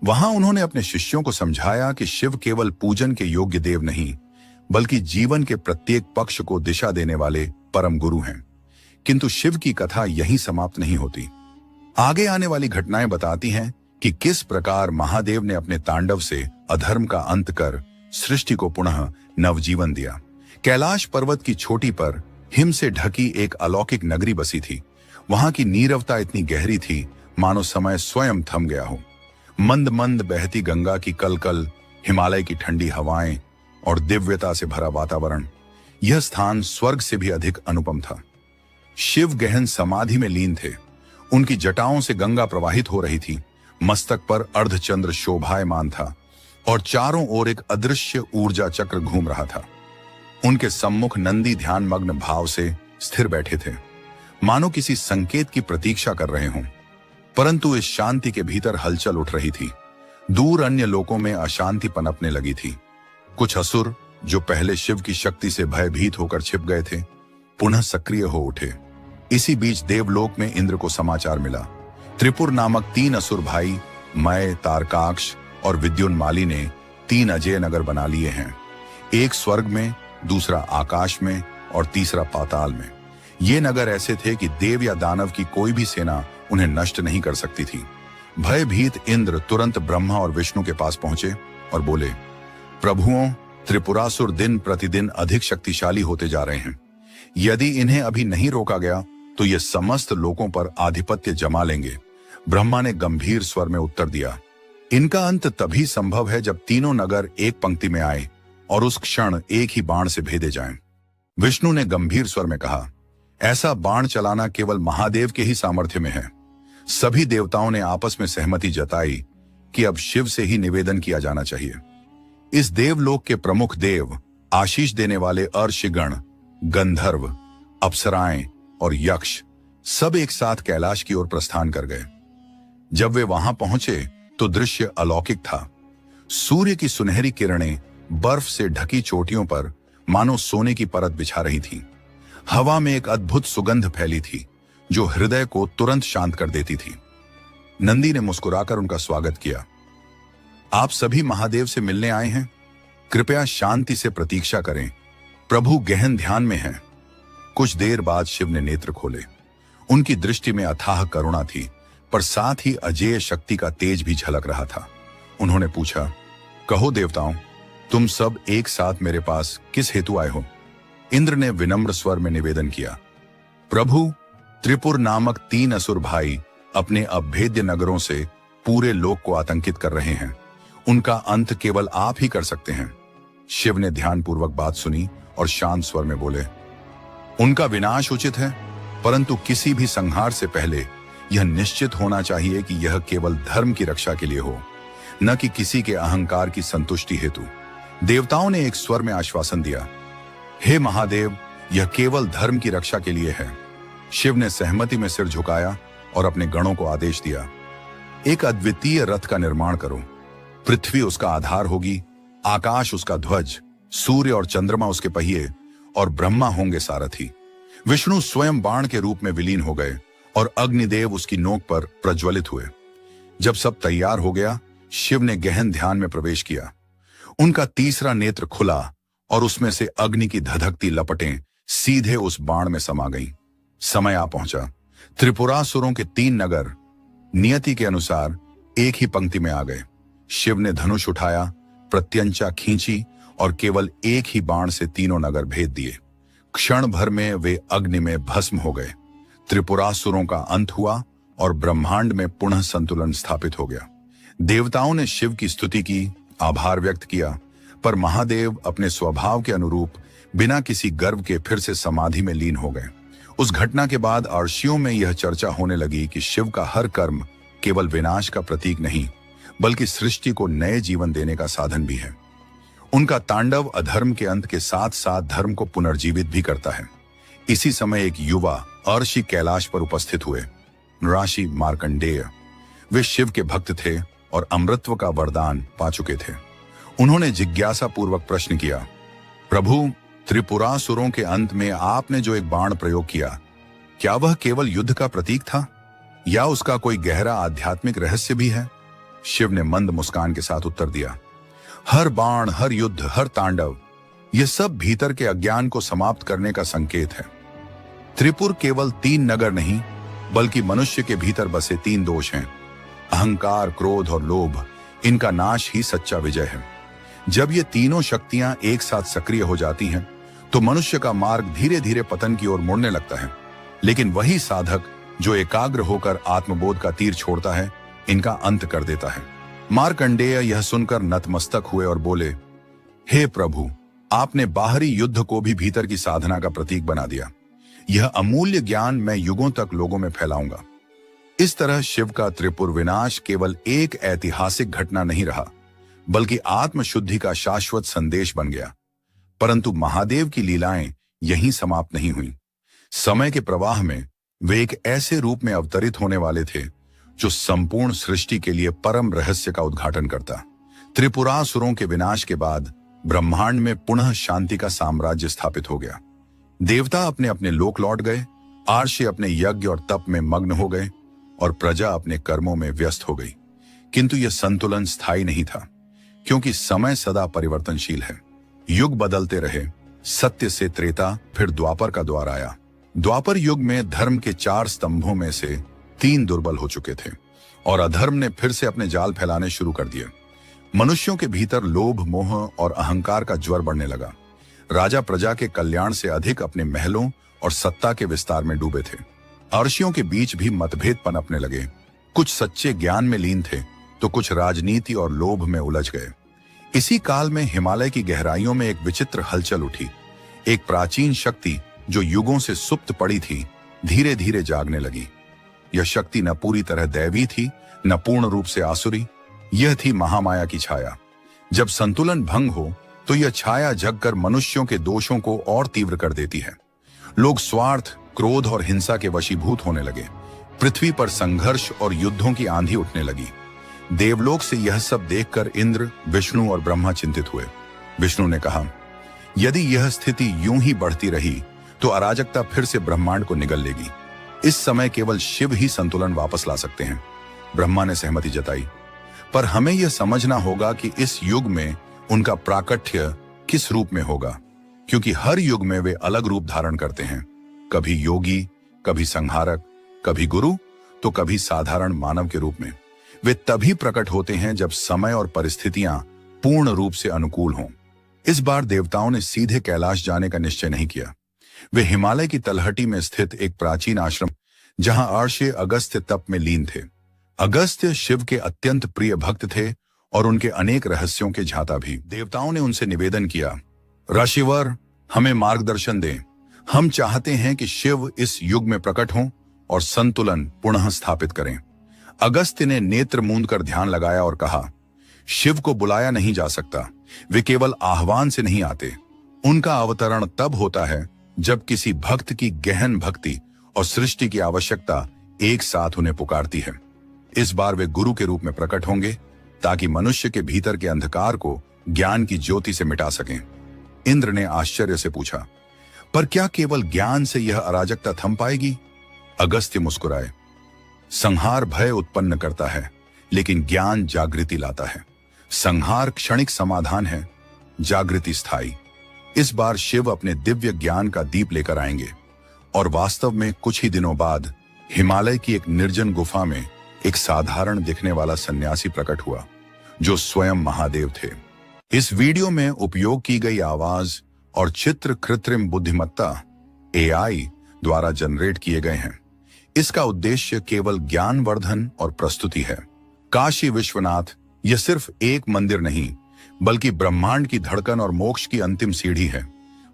वहां उन्होंने अपने शिष्यों को समझाया कि शिव केवल पूजन के योग्य देव नहीं बल्कि जीवन के प्रत्येक पक्ष को दिशा देने वाले परम गुरु हैं। किंतु शिव की कथा यहीं समाप्त नहीं होती। आगे आने वाली घटनाएं बताती हैं कि किस प्रकार महादेव ने अपने तांडव से अधर्म का अंत कर सृष्टि को पुनः नवजीवन दिया। कैलाश पर्वत की चोटी पर हिम से ढकी एक अलौकिक नगरी बसी थी। वहां की नीरवता इतनी गहरी थी मानो समय स्वयं थम गया हो। मंद मंद बहती गंगा की कलकल, हिमालय की ठंडी हवाएं और दिव्यता से भरा वातावरण, यह स्थान स्वर्ग से भी अधिक अनुपम था। शिव गहन समाधि में लीन थे। उनकी जटाओं से गंगा प्रवाहित हो रही थी। मस्तक पर अर्धचंद्र शोभायमान था और चारों ओर एक अदृश्य ऊर्जा चक्र घूम रहा था। उनके सम्मुख नंदी ध्यानमग्न भाव से स्थिर बैठे थे, मानो किसी संकेत की प्रतीक्षा कर रहे हों। परंतु इस शांति के भीतर हलचल उठ रही थी। दूर अन्य लोकों में अशांति पनपने लगी थी। कुछ असुर जो पहले शिव की शक्ति से भयभीत होकर छिप गए थे, पुनः सक्रिय हो उठे। इसी बीच देवलोक में इंद्र को समाचार मिला। त्रिपुर नामक 3 असुर भाई मय, तारकाक्ष और विद्युन्माली ने 3 अजय नगर बना लिए हैं। एक स्वर्ग में, दूसरा आकाश में और तीसरा पाताल में। ये नगर ऐसे थे कि देव या दानव की कोई भी सेना उन्हें नष्ट नहीं कर सकती थी। भयभीत इंद्र तुरंत ब्रह्मा और विष्णु के पास पहुंचे और बोले, प्रभुओं, त्रिपुरासुर दिन प्रतिदिन अधिक शक्तिशाली होते जा रहे हैं। यदि इन्हें अभी नहीं रोका गया तो ये समस्त लोकों पर आधिपत्य जमा लेंगे। ब्रह्मा ने गंभीर स्वर में उत्तर दिया, इनका अंत तभी संभव है जब तीनों नगर एक पंक्ति में आए और उस क्षण एक ही बाण से भेदे जाएं। विष्णु ने गंभीर स्वर में कहा, ऐसा बाण चलाना केवल महादेव के ही सामर्थ्य में है। सभी देवताओं ने आपस में सहमति जताई कि अब शिव से ही निवेदन किया जाना चाहिए। इस देवलोक के प्रमुख देव, आशीष देने वाले अर्षिगण, गंधर्व, अप्सराएं और यक्ष सब एक साथ कैलाश की ओर प्रस्थान कर गए। जब वे वहां पहुंचे तो दृश्य अलौकिक था। सूर्य की सुनहरी किरणें बर्फ से ढकी चोटियों पर मानो सोने की परत बिछा रही थी। हवा में एक अद्भुत सुगंध फैली थी जो हृदय को तुरंत शांत कर देती थी। नंदी ने मुस्कुराकर उनका स्वागत किया। आप सभी महादेव से मिलने आए हैं? कृपया शांति से प्रतीक्षा करें, प्रभु गहन ध्यान में हैं। कुछ देर बाद शिव ने नेत्र खोले। उनकी दृष्टि में अथाह करुणा थी, पर साथ ही अजेय शक्ति का तेज भी झलक रहा था। उन्होंने पूछा, कहो देवताओं, तुम सब एक साथ मेरे पास किस हेतु आए हो? इंद्र ने विनम्र स्वर में निवेदन किया, प्रभु, त्रिपुर नामक 3 असुर भाई अपने अभेद्य नगरों से पूरे लोक को आतंकित कर रहे हैं। उनका अंत केवल आप ही कर सकते हैं। शिव ने ध्यानपूर्वक बात सुनी और शांत स्वर में बोले, उनका विनाश उचित है, परंतु किसी भी संहार से पहले यह निश्चित होना चाहिए कि यह केवल धर्म की रक्षा के लिए हो, न कि किसी के अहंकार की संतुष्टि हेतु। देवताओं ने एक स्वर में आश्वासन दिया, हे महादेव, यह केवल धर्म की रक्षा के लिए है। शिव ने सहमति में सिर झुकाया और अपने गणों को आदेश दिया, एक अद्वितीय रथ का निर्माण करो। पृथ्वी उसका आधार होगी, आकाश उसका ध्वज, सूर्य और चंद्रमा उसके पहिए और ब्रह्मा होंगे सारथी। विष्णु स्वयं बाण के रूप में विलीन हो गए और अग्निदेव उसकी नोक पर प्रज्वलित हुए। जब सब तैयार हो गया, शिव ने गहन ध्यान में प्रवेश किया। उनका तीसरा नेत्र खुला और उसमें से अग्नि की धधकती लपटें सीधे उस बाण में समा गईं। समय आ पहुंचा। त्रिपुरासुरों के 3 नगर नियति के अनुसार एक ही पंक्ति में आ गए। शिव ने धनुष उठाया, प्रत्यंचा खींची और केवल एक ही बाण से तीनों नगर भेद दिए। क्षण भर में वे अग्नि में भस्म हो गए। त्रिपुरासुरों का अंत हुआ और ब्रह्मांड में पुनः संतुलन स्थापित हो गया। देवताओं ने शिव की स्तुति की, आभार व्यक्त किया, पर महादेव अपने स्वभाव के अनुरूप बिना किसी गर्व के फिर से समाधि में लीन हो गए। उस घटना के बाद अर्षियों में यह चर्चा होने लगी कि शिव का हर कर्म केवल विनाश का प्रतीक नहीं, बल्कि सृष्टि को नए जीवन देने का साधन भी है। उनका तांडव अधर्म के अंत के साथ साथ धर्म को पुनर्जीवित भी करता है। इसी समय एक युवा अर्षि कैलाश पर उपस्थित हुए, ऋषि मार्कंडेय। वे शिव के भक्त थे और अमृतत्व का वरदान पा चुके थे। उन्होंने जिज्ञासा पूर्वक प्रश्न किया, प्रभु, त्रिपुरासुरों के अंत में आपने जो एक बाण प्रयोग किया, क्या वह केवल युद्ध का प्रतीक था या उसका कोई गहरा आध्यात्मिक रहस्य भी है? शिव ने मंद मुस्कान के साथ उत्तर दिया, हर बाण, हर युद्ध, हर तांडव, यह सब भीतर के अज्ञान को समाप्त करने का संकेत है। त्रिपुर केवल 3 नगर नहीं, बल्कि मनुष्य के भीतर बसे 3 दोष हैं, अहंकार, क्रोध और लोभ। इनका नाश ही सच्चा विजय है। जब ये तीनों शक्तियां एक साथ सक्रिय हो जाती हैं, तो मनुष्य का मार्ग धीरे धीरे पतन की ओर मुड़ने लगता है। लेकिन वही साधक जो एकाग्र होकर आत्मबोध का तीर छोड़ता है, इनका अंत कर देता है। मार्कंडेय यह सुनकर नतमस्तक हुए और बोले, हे प्रभु, आपने बाहरी युद्ध को भी भीतर की साधना का प्रतीक बना दिया। यह अमूल्य ज्ञान मैं युगों तक लोगों में फैलाऊंगा। इस तरह शिव का त्रिपुर विनाश केवल एक ऐतिहासिक घटना नहीं रहा, बल्कि आत्मशुद्धि का शाश्वत संदेश बन गया। परंतु महादेव की लीलाएं यहीं समाप्त नहीं हुई। समय के प्रवाह में वे एक ऐसे रूप में अवतरित होने वाले थे जो संपूर्ण सृष्टि के लिए परम रहस्य का उद्घाटन करता। त्रिपुरासुरों के विनाश के बाद ब्रह्मांड में पुनः शांति का साम्राज्य स्थापित हो गया। देवता अपने अपने लोक लौट गए, आर्षि अपने यज्ञ और तप में मग्न हो गए और प्रजा अपने कर्मों में व्यस्त हो गई। किंतु यह संतुलन स्थायी नहीं था, क्योंकि समय सदा परिवर्तनशील है। युग बदलते रहे। सत्य से त्रेता, फिर द्वापर का द्वार आया। द्वापर युग में धर्म के 4 स्तंभों में से 3 दुर्बल हो चुके थे और अधर्म ने फिर से अपने जाल फैलाने शुरू कर दिए। मनुष्यों के भीतर लोभ, मोह और अहंकार का ज्वर बढ़ने लगा। राजा प्रजा के कल्याण से अधिक अपने महलों और सत्ता के विस्तार में डूबे थे। अर्षियों के बीच भी मतभेद पनपने लगे। कुछ सच्चे ज्ञान में लीन थे, तो कुछ राजनीति और लोभ में उलझ गए। इसी काल में हिमालय की गहराइयों में एक विचित्र हलचल उठी। एक प्राचीन शक्ति जो युगों से सुप्त पड़ी थी, धीरे धीरे जागने लगी। यह शक्ति न पूरी तरह दैवी थी, न पूर्ण रूप से आसुरी। यह थी महामाया की छाया। जब संतुलन भंग हो, तो यह छाया जगकर मनुष्यों के दोषों को और तीव्र कर देती है। लोग स्वार्थ, क्रोध और हिंसा के वशीभूत होने लगे। पृथ्वी पर संघर्ष और युद्धों की आंधी उठने लगी। देवलोक से यह सब देखकर इंद्र, विष्णु और ब्रह्मा चिंतित हुए। विष्णु ने कहा, यदि यह स्थिति यूं ही बढ़ती रही तो अराजकता फिर से ब्रह्मांड को निगल लेगी। इस समय केवल शिव ही संतुलन वापस ला सकते हैं। ब्रह्मा ने सहमति जताई, पर हमें यह समझना होगा कि इस युग में उनका प्राकट्य किस रूप में होगा, क्योंकि हर युग में वे अलग रूप धारण करते हैं। कभी योगी, कभी संहारक, कभी गुरु, तो कभी साधारण मानव के रूप में। वे तभी प्रकट होते हैं जब समय और परिस्थितियां पूर्ण रूप से अनुकूल हों। इस बार देवताओं ने सीधे कैलाश जाने का निश्चय नहीं किया। वे हिमालय की तलहटी में स्थित एक प्राचीन आश्रम, जहां अर्षि अगस्त्य तप में लीन थे। अगस्त्य शिव के अत्यंत प्रिय भक्त थे और उनके अनेक रहस्यों के झाता भी। देवताओं ने उनसे निवेदन किया, ऋषिवर, हमें मार्गदर्शन दें। हम चाहते हैं कि शिव इस युग में प्रकट हों और संतुलन पुनः स्थापित करें। अगस्त्य ने नेत्र मूंद कर ध्यान लगाया और कहा, शिव को बुलाया नहीं जा सकता। वे केवल आह्वान से नहीं आते। उनका अवतरण तब होता है जब किसी भक्त की गहन भक्ति और सृष्टि की आवश्यकता एक साथ उन्हें पुकारती है। इस बार वे गुरु के रूप में प्रकट होंगे, ताकि मनुष्य के भीतर के अंधकार को ज्ञान की ज्योति से मिटा सकें। इंद्र ने आश्चर्य से पूछा, पर क्या केवल ज्ञान से यह अराजकता थम पाएगी? अगस्त्य मुस्कुराए, संहार भय उत्पन्न करता है, लेकिन ज्ञान जागृति लाता है। संहार क्षणिक समाधान है, जागृति स्थायी। इस बार शिव अपने दिव्य ज्ञान का दीप लेकर आएंगे और वास्तव में कुछ ही दिनों बाद हिमालय की एक निर्जन गुफा में एक साधारण दिखने वाला सन्यासी प्रकट हुआ, जो स्वयं महादेव थे। इस वीडियो में उपयोग की गई आवाज और चित्र कृत्रिम बुद्धिमत्ता AI द्वारा जनरेट किए गए हैं। इसका उद्देश्य केवल ज्ञानवर्धन और प्रस्तुति है। काशी विश्वनाथ यह सिर्फ एक मंदिर नहीं, बल्कि ब्रह्मांड की धड़कन और मोक्ष की अंतिम सीढ़ी है।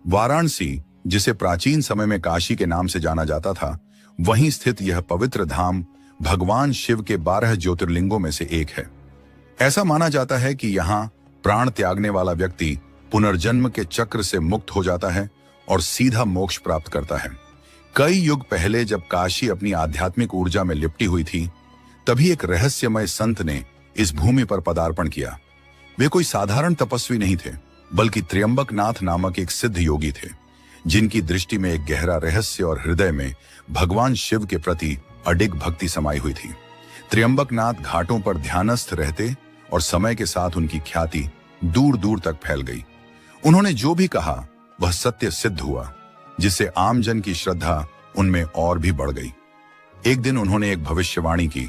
वाराणसी, जिसे प्राचीन समय में काशी के नाम से जाना जाता था, वहीं स्थित यह पवित्र धाम भगवान शिव के 12 ज्योतिर्लिंगों में से एक है। ऐसा माना जाता है कि यहाँ प्राण त्यागने वाला व्यक्ति पुनर्जन्म के चक्र से मुक्त हो जाता है और सीधा मोक्ष प्राप्त करता है। कई युग पहले जब काशी अपनी आध्यात्मिक ऊर्जा में लिपटी हुई थी, तभी एक रहस्यमय संत ने इस भूमि पर पदार्पण किया। वे कोई साधारण तपस्वी नहीं थे, बल्कि त्र्यंबकनाथ नामक एक सिद्ध योगी थे, जिनकी दृष्टि में एक गहरा रहस्य और हृदय में भगवान शिव के प्रति अडिग भक्ति समाई हुई थी। त्र्यंबकनाथ घाटों पर ध्यानस्थ रहते और समय के साथ उनकी ख्याति दूर दूर तक फैल गई। उन्होंने जो भी कहा वह सत्य सिद्ध हुआ, जिससे आमजन की श्रद्धा उनमें और भी बढ़ गई। एक दिन उन्होंने एक भविष्यवाणी की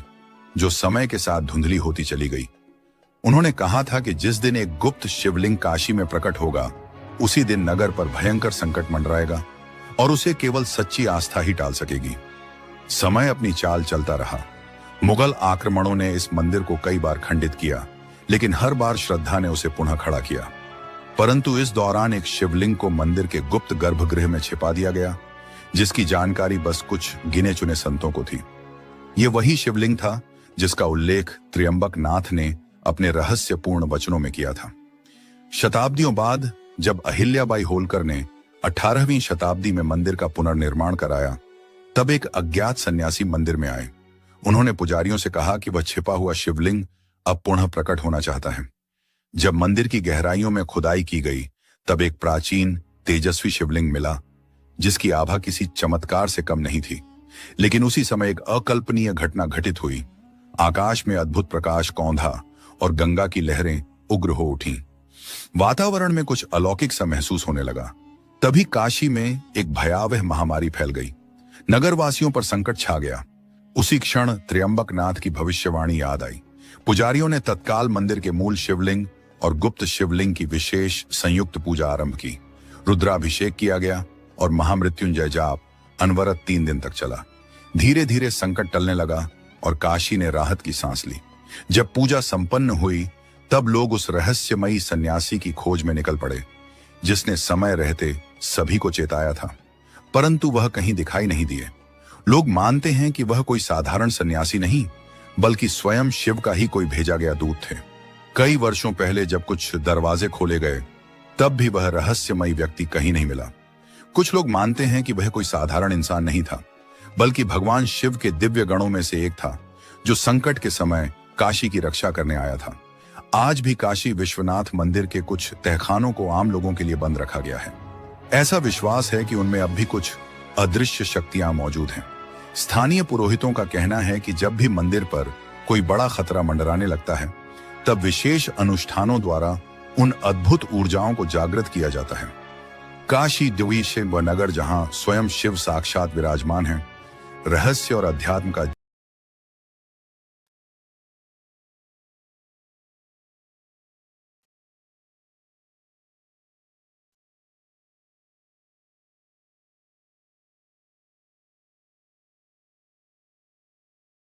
जो समय के साथ धुंधली होती चली गई। उन्होंने कहा था कि जिस दिन एक गुप्त शिवलिंग काशी में प्रकट होगा, उसी दिन नगर पर भयंकर संकट मंडराएगा और उसे केवल सच्ची आस्था ही टाल सकेगी। समय अपनी चाल चलता रहा। मुगल आक्रमणों ने इस मंदिर को कई बार खंडित किया, लेकिन हर बार श्रद्धा ने उसे पुनः खड़ा किया। परंतु इस दौरान एक शिवलिंग को मंदिर के गुप्त गर्भगृह में छिपा दिया गया, जिसकी जानकारी बस कुछ गिने चुने संतों को थी। यह वही शिवलिंग था जिसका उल्लेख त्र्यंबक नाथ ने अपने रहस्यपूर्ण वचनों में किया था। शताब्दियों बाद जब अहिल्याबाई होलकर ने 18वीं शताब्दी में मंदिर का पुनर्निर्माण कराया, तब एक अज्ञात सन्यासी मंदिर में आए। उन्होंने पुजारियों से कहा कि वह छिपा हुआ शिवलिंग अब पुनः प्रकट होना चाहता है। जब मंदिर की गहराइयों में खुदाई की गई, तब एक प्राचीन तेजस्वी शिवलिंग मिला, जिसकी आभा किसी चमत्कार से कम नहीं थी। लेकिन उसी समय एक अकल्पनीय घटना घटित हुई। आकाश में अद्भुत प्रकाश कौंधा और गंगा की लहरें उग्र हो उठी। वातावरण में कुछ अलौकिक सा महसूस होने लगा। तभी काशी में एक भयावह महामारी फैल गई। नगरवासियों पर संकट छा गया। उसी क्षण त्र्यंबक नाथ की भविष्यवाणी याद आई। पुजारियों ने तत्काल मंदिर के मूल शिवलिंग और गुप्त शिवलिंग की विशेष संयुक्त पूजा आरंभ की। रुद्राभिषेक किया गया और महामृत्युंजय जाप अनवरत 3 दिन तक चला। धीरे धीरे संकट टलने लगा और काशी ने राहत की सांस ली। जब पूजा संपन्न हुई, तब लोग उस रहस्यमयी सन्यासी की खोज में निकल पड़े, जिसने समय रहते सभी को चेताया था, परंतु वह कहीं दिखाई नहीं दिए। लोग मानते हैं कि वह कोई साधारण सन्यासी नहीं, बल्कि स्वयं शिव का ही कोई भेजा गया दूत थे। कई वर्षों पहले जब कुछ दरवाजे खोले गए, तब भी वह रहस्यमयी व्यक्ति कहीं नहीं मिला। कुछ लोग मानते हैं कि वह कोई साधारण इंसान नहीं था, बल्कि भगवान शिव के दिव्य गणों में से एक था, जो संकट के समय काशी की रक्षा करने आया था। आज भी काशी विश्वनाथ मंदिर के कुछ तहखानों को आम लोगों के लिए बंद रखा गया है। ऐसा विश्वास है कि उनमें अब भी कुछ अदृश्य शक्तियां मौजूद हैं। स्थानीय पुरोहितों का कहना है कि जब भी मंदिर पर कोई बड़ा खतरा मंडराने लगता है, तब विशेष अनुष्ठानों द्वारा उन अद्भुत ऊर्जाओं को जागृत किया जाता है। काशी द्वीप व नगर जहां स्वयं शिव साक्षात विराजमान है, रहस्य और अध्यात्म का